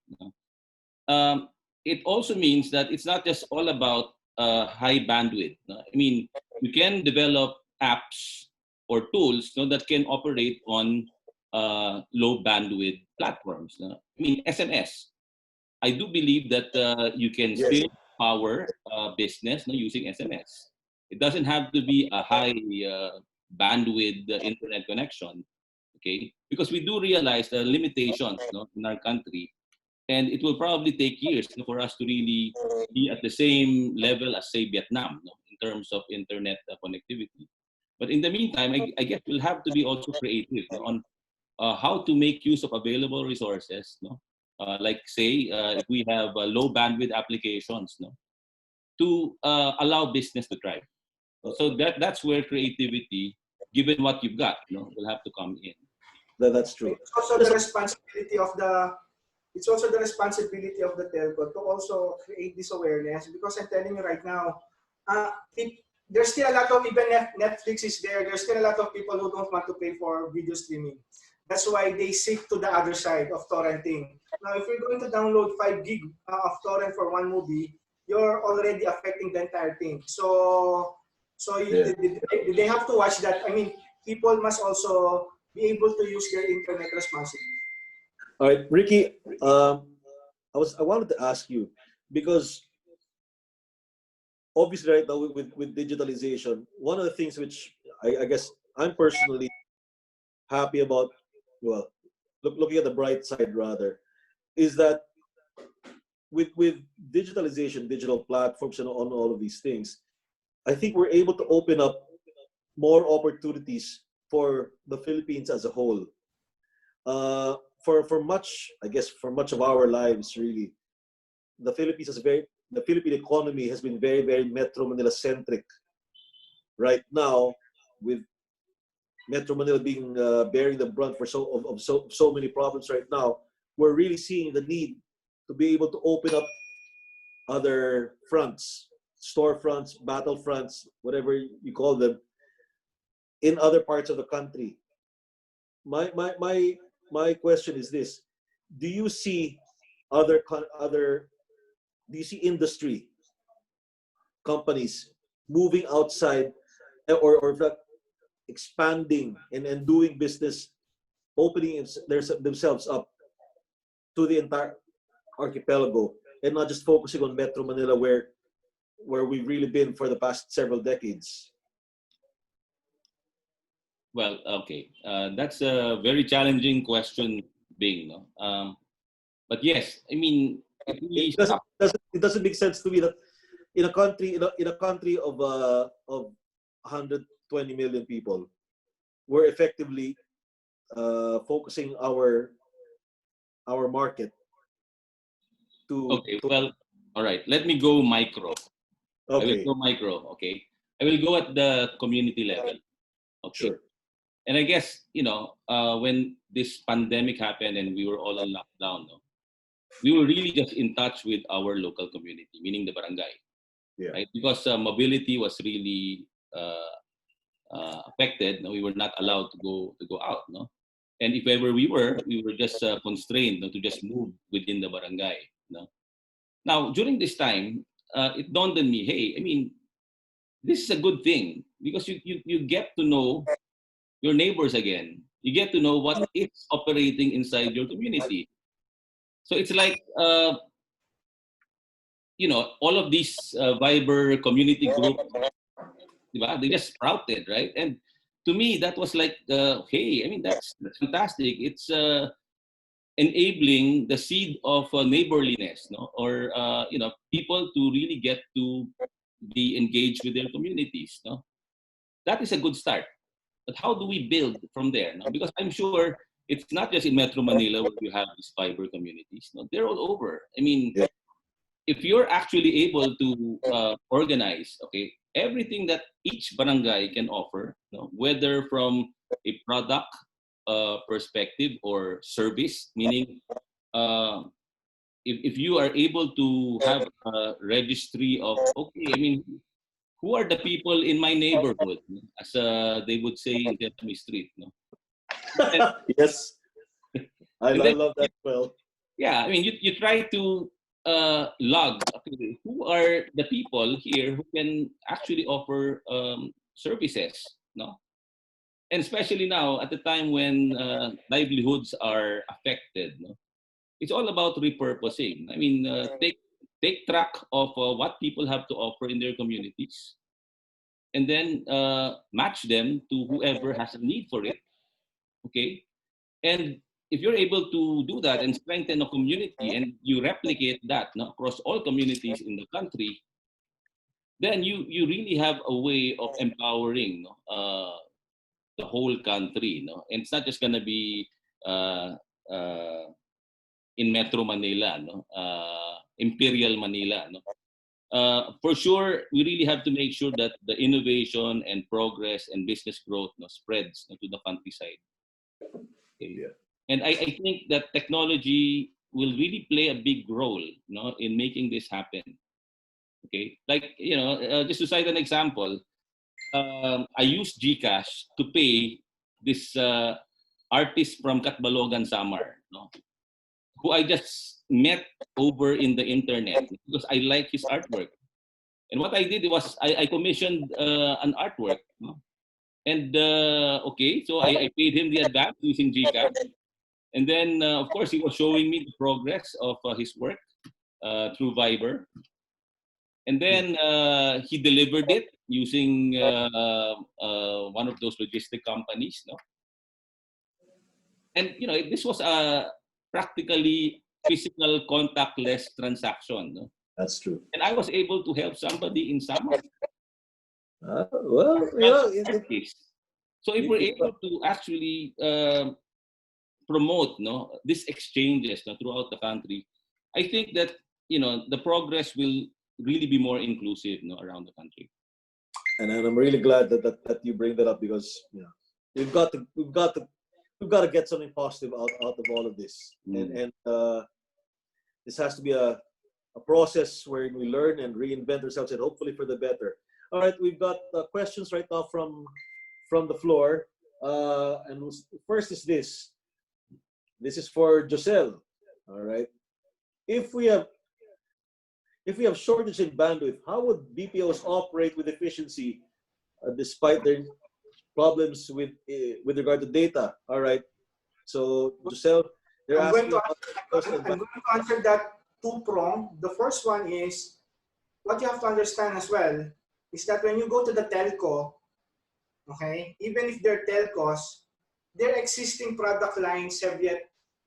It also means that it's not just all about high bandwidth. I mean, you can develop apps or tools that can operate on low bandwidth platforms. I mean, SMS. I do believe that you can Yes. still power business using SMS. It doesn't have to be a high bandwidth internet connection, okay? Because we do realize the limitations in our country, and it will probably take years for us to really be at the same level as, say, Vietnam in terms of internet connectivity. But in the meantime, I guess we'll have to be also creative on how to make use of available resources, like say if we have low bandwidth applications, to allow business to thrive. So that's where creativity, given what you've got, will have to come in. That's true. It's also the responsibility of the telco to also create this awareness, because I'm telling you right now, there's still a lot of, even Netflix is there, there's still a lot of people who don't want to pay for video streaming. That's why they seek to the other side of torrenting. Now, if you're going to download 5 gig of torrent for one movie, you're already affecting the entire thing. So they have to watch that. I mean, people must also be able to use their internet responsibly. All right, Ricky. I wanted to ask you, because obviously right now with digitalization, one of the things which I guess I'm personally happy about, well, looking at the bright side rather, is that with digitalization, digital platforms, and on all of these things, I think we're able to open up more opportunities for the Philippines as a whole. For much of our lives, really, the Philippine economy has been very, very Metro Manila centric. Right now, with Metro Manila being bearing the brunt for so many problems right now, we're really seeing the need to be able to open up other fronts, storefronts, battlefronts, whatever you call them, in other parts of the country. My question is this: do you see do you see industry companies moving outside, or expanding and doing business, opening themselves up to the entire archipelago, and not just focusing on Metro Manila, where we've really been for the past several decades? Well, okay, that's a very challenging question, Bing. But yes, I mean, if we It doesn't make sense to me that in a country of 120 million people, we're effectively focusing our market to. Okay, well, all right. Let me go micro. I will Okay, go micro. Okay, I will go at the community level. Okay, sure. and I guess when this pandemic happened and we were all on lockdown, we were really just in touch with our local community, meaning the barangay, Yeah. right? Because mobility was really affected. We were not allowed to go out, and if ever we were just constrained to just move within the barangay. Now, during this time, it dawned on me, hey, I mean, this is a good thing because you get to know your neighbors again. You get to know what is operating inside your community. So it's like, all of these Viber community groups, they just sprouted, right? And to me, that was like, hey, I mean, that's fantastic. It's enabling the seed of neighborliness, no? Or people to really get to be engaged with their communities, no? That is a good start. But how do we build from there? No? Because I'm sure it's not just in Metro Manila where you have these fiber communities. No? They're all over. I mean, Yeah. if you're actually able to organize, okay, everything that each barangay can offer, whether from a product perspective or service, meaning uh, if you are able to have a registry of, okay, I mean, who are the people in my neighborhood, no? As they would say in Sesame Street, no? And, Yes, I, and I then, love that. Well, yeah, I mean, you try to log, okay, who are the people here who can actually offer services, no? And especially now at the time when livelihoods are affected, no? It's all about repurposing. I mean, take track of what people have to offer in their communities, and then match them to whoever has a need for it. Okay, and if you're able to do that and strengthen a community, and you replicate that, no, across all communities in the country, then you really have a way of empowering, no, the whole country. No, and it's not just gonna be uh, uh, in Metro Manila, no, Imperial Manila, no. For sure, we really have to make sure that the innovation and progress and business growth, no, spreads, no, to the countryside. Okay. Yeah. And I think that technology will really play a big role, no, in making this happen. Okay, like just to cite an example, I used GCash to pay this artist from Katbalogan, Samar, no, who I just met over in the internet because I like his artwork. And what I did was I commissioned an artwork, no? And okay, so I paid him the advance using GCash. And then, of course, he was showing me the progress of his work through Viber. And then he delivered it using one of those logistic companies, no? And this was a practically physical contactless transaction, no? that's true. And I was able to help somebody in Samar. Well, So if we're able to actually promote, no, these exchanges, no, throughout the country, I think that the progress will really be more inclusive, no, around the country. and I'm really glad that you bring that up because we've got to get something positive out of all of this, and this has to be a process where we learn and reinvent ourselves, and hopefully for the better. All right, we've got questions right now from the floor, and first is this. This is for Josel. All right, if we have shortage in bandwidth, how would BPOs operate with efficiency despite their problems with regard to data? All right, so Josel, they're I'm going asking. to answer that two-pronged. The first one is what you have to understand as well is that when you go to the telco, okay, even if they're telcos, their existing product lines have yet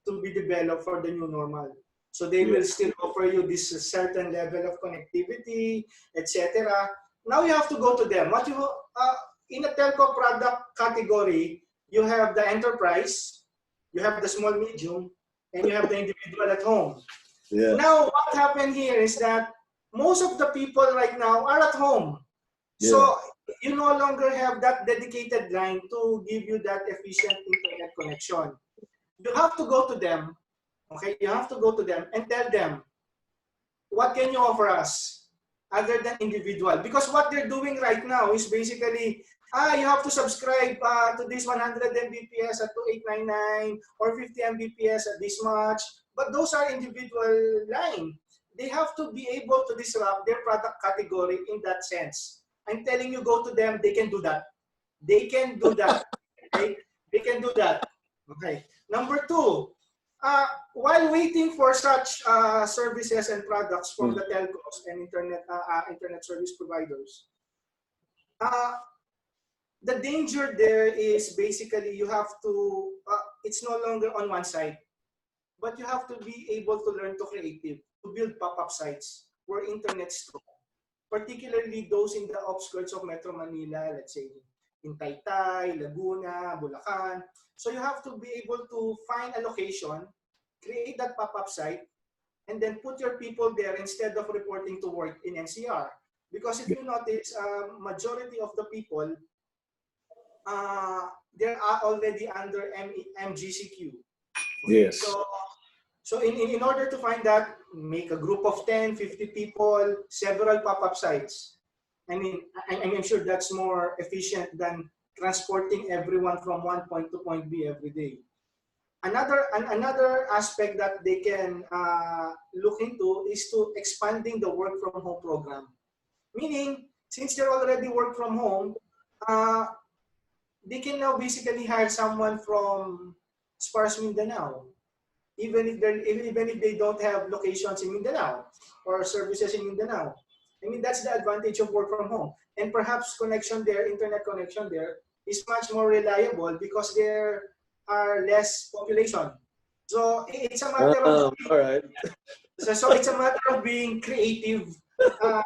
to be developed for the new normal. So they will still offer you this certain level of connectivity, etc. Now you have to go to them. What you in a telco product category, you have the enterprise, you have the small medium, and you have the individual at home. Yeah. Now what happened here is that most of the people right now are at home. Yeah. So you no longer have that dedicated line to give you that efficient internet connection. You have to go to them. Okay, you have to go to them and tell them, what can you offer us other than individual? Because what they're doing right now is basically, you have to subscribe to this 100 Mbps at 2899 or 50 Mbps at this much. But those are individual line. they have to be able to disrupt their product category in that sense. I'm telling you, go to them, they can do that. They can do that. Okay? They can do that. Okay. Number two, while waiting for such services and products from the telcos and internet service providers, uh, the danger there is basically you have to, it's no longer on one side, but you have to be able to learn to creative, to build pop-up sites where internet's strong, particularly those in the outskirts of Metro Manila, let's say in Taytay, Laguna, Bulacan. So you have to be able to find a location, create that pop-up site, and then put your people there instead of reporting to work in NCR. Because if you notice, majority of the people, they are already under MGCQ. Okay? Yes. So in order to find that, make a group of 10, 50 people, several pop-up sites. I mean, I'm sure that's more efficient than transporting everyone from one point to point B every day. Another aspect that they can look into is to expanding the work from home program. Meaning, since they're already work from home, they can now basically hire someone from sparse Mindanao, even if they don't have locations in Mindanao or services in Mindanao. I mean, that's the advantage of work from home. And perhaps connection there, internet connection there, is much more reliable because there are less population. So it's a matter of All right. so it's a matter of being creative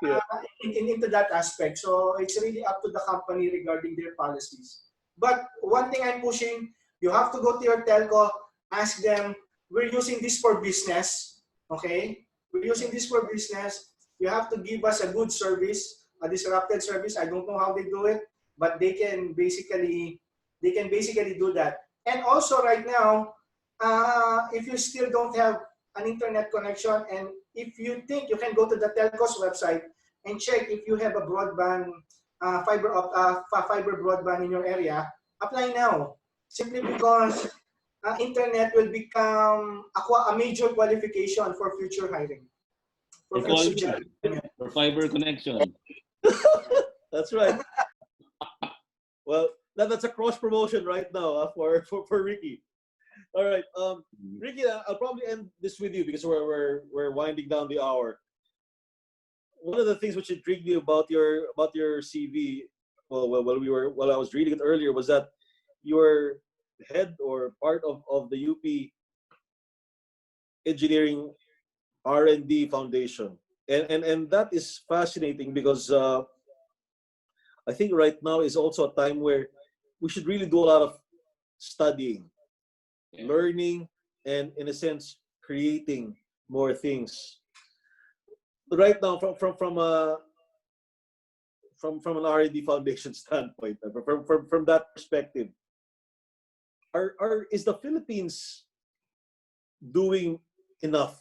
Yeah. into that aspect. So it's really up to the company regarding their policies. But one thing I'm pushing, you have to go to your telco, ask them, we're using this for business, okay? We're using this for business. You have to give us a good service, a disrupted service. I don't know how they do it, but they can basically do that. And also right now, if you still don't have an internet connection, and if you think you can go to the telco's website and check if you have a broadband, fiber broadband in your area, apply now. Simply because internet will become a major qualification for future hiring. For For future calling, hiring. for fiber connection. That's right. Well, that's a cross promotion right now for Ricky. All right, Ricky, I'll probably end this with you because we're winding down the hour. One of the things which intrigued me about your CV, while I was reading it earlier, was that you were head or part of the UP Engineering R&D Foundation, and that is fascinating because I think right now is also a time where we should really do a lot of studying, learning, and in a sense creating more things. Right now, from an R&D Foundation standpoint, from that perspective, is the Philippines doing enough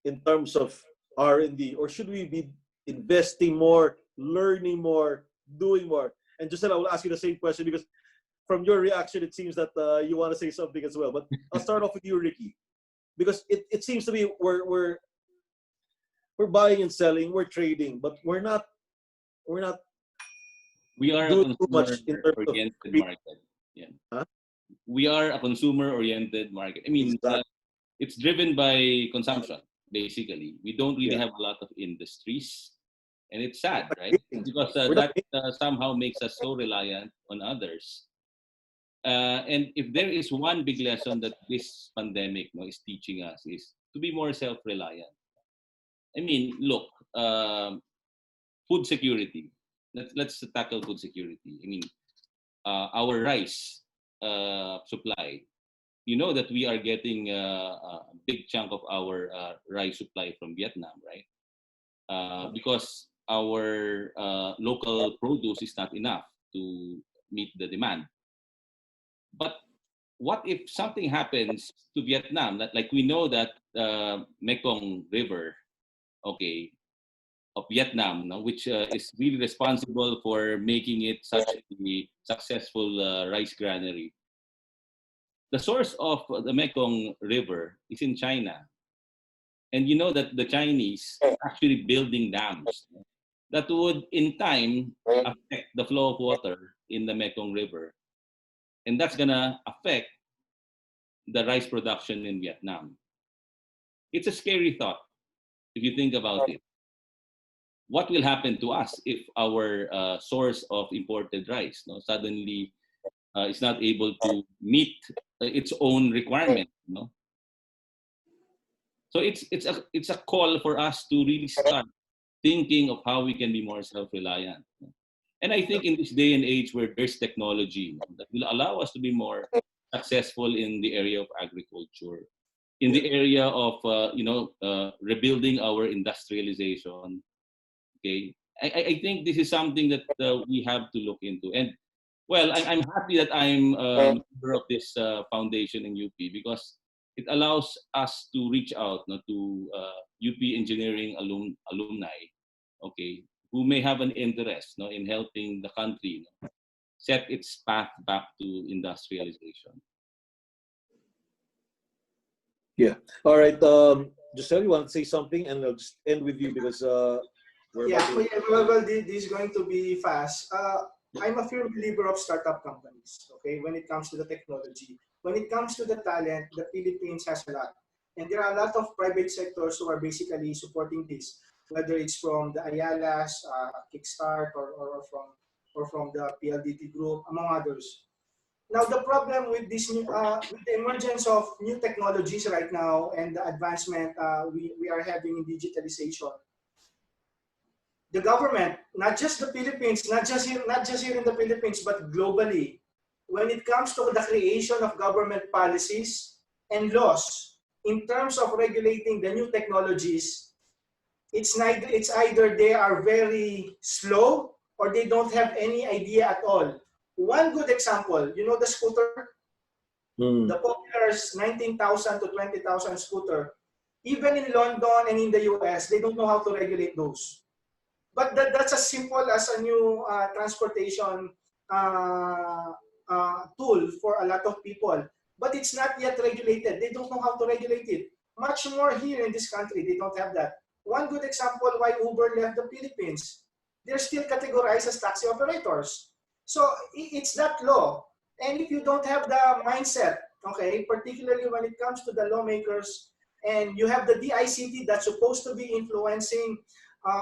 in terms of R&D, or should we be investing more, learning more, doing more? And Giselle, I will ask you the same question because from your reaction, it seems that you want to say something as well. But I'll start off with you, Ricky, because it seems to me we're buying and selling, we're trading, but we're not We are a doing too much in terms of consumer-oriented market. Yeah. Huh? We are a consumer-oriented market. I mean, Exactly. it's driven by consumption, basically. We don't really Yeah. have a lot of industries. And it's sad, right? Because We're not that somehow makes us so reliant on others. And if there is one big lesson that this pandemic is teaching us is to be more self-reliant. I mean, look, food security. Let's tackle food security. I mean, our rice supply. You know that we are getting a big chunk of our rice supply from Vietnam, right? Because our local produce is not enough to meet the demand. But what if something happens to Vietnam? That, like, we know that Mekong River, okay, of Vietnam, no, which is really responsible for making it such a successful rice granary. The source of the Mekong River is in China. And you know that the Chinese are actually building dams that would, in time, affect the flow of water in the Mekong River. And that's going to affect the rice production in Vietnam. It's a scary thought if you think about it. What will happen to us if our source of imported rice suddenly is not able to meet its own requirement? So it's a call for us to really start thinking of how we can be more self-reliant. And I think in this day and age where there's technology that will allow us to be more successful in the area of agriculture, in the area of rebuilding our industrialization. Okay, I think this is something that we have to look into. And well, I'm happy that I'm a member of this foundation in UP because it allows us to reach out to UP engineering alumni, okay, who may have an interest in helping the country set its path back to industrialization. Yeah. All right. Giselle, you want to say something, and I'll just end with you because well, this is going to be fast. I'm a firm believer of startup companies. Okay, when it comes to the technology, when it comes to the talent, the Philippines has a lot, and there are a lot of private sectors who are basically supporting this, whether it's from the Ayalas, Kickstart, or from the PLDT group, among others. Now, the problem with this new, with the emergence of new technologies right now and the advancement we are having in digitalization, the government, not just the Philippines, not just here in the Philippines, but globally, when it comes to the creation of government policies and laws in terms of regulating the new technologies, it's either they are very slow or they don't have any idea at all. One good example, you know the scooter, the popular 19,000 to 20,000 scooter. Even in London and in the US, they don't know how to regulate those. But that's as simple as a new transportation tool for a lot of people. But it's not yet regulated. They don't know how to regulate it. Much more here in this country, they don't have that. One good example why Uber left the Philippines. They're still categorized as taxi operators. So it's that law. And if you don't have the mindset, okay, particularly when it comes to the lawmakers, and you have the DICT that's supposed to be influencing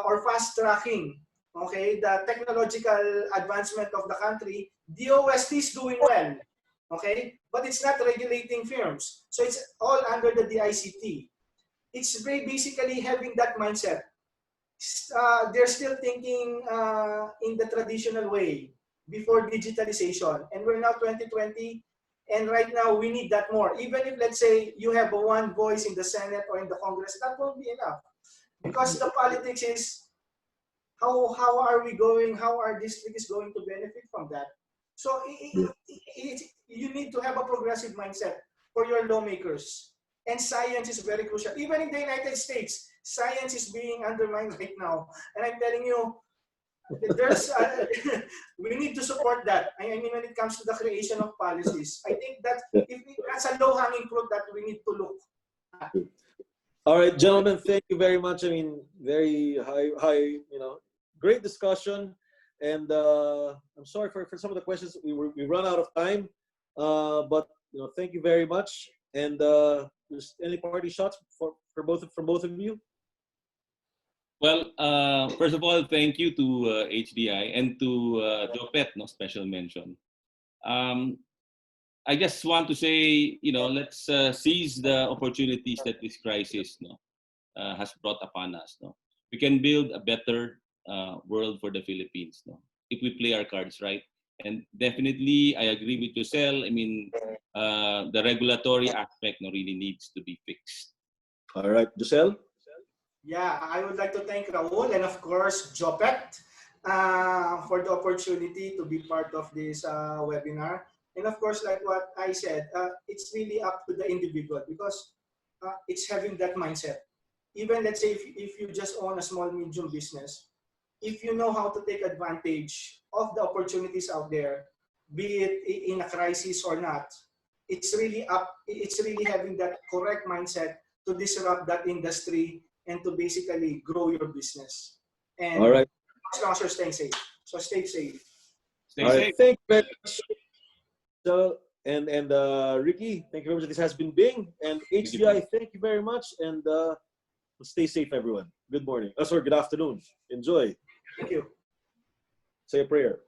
or fast tracking, okay, the technological advancement of the country, DOST is doing well, okay, but it's not regulating firms. So it's all under the DICT. It's very basically having that mindset. They're still thinking in the traditional way before digitalization. And we're now 2020, and right now we need that more. Even if, let's say, you have one voice in the Senate or in the Congress, that won't be enough. Because the politics is, how are we going, how our district is going to benefit from that. So you need to have a progressive mindset for your lawmakers. And science is very crucial. Even in the United States, science is being undermined right now. And I'm telling you, there's we need to support that. I mean, when it comes to the creation of policies, I think that that's a low-hanging fruit that we need to look at. All right, gentlemen, thank you very much. I mean, very high, great discussion. And I'm sorry for some of the questions. We run out of time, but thank you very much. And just any party shots from both of you? Well, first of all, thank you to HDI and to Jopet, special mention. I just want to say, let's seize the opportunities that this crisis has brought upon us. We can build a better world for the Philippines if we play our cards right. And definitely, I agree with Giselle. I mean, the regulatory aspect really needs to be fixed. All right, Giselle? Yeah, I would like to thank Raul and, of course, Jopet for the opportunity to be part of this webinar. And of course, like what I said, it's really up to the individual because it's having that mindset. Even let's say if you just own a small medium business, if you know how to take advantage of the opportunities out there, be it in a crisis or not, it's really having that correct mindset to disrupt that industry and to basically grow your business. And All right. as long as you're staying safe. So stay safe. Stay All safe. right. Thank you very much. So, and Ricky, thank you very much. This has been Bing and HDI. Thank you very much, and stay safe, everyone. Good morning. Sorry, good afternoon. Enjoy. Thank you. Say a prayer.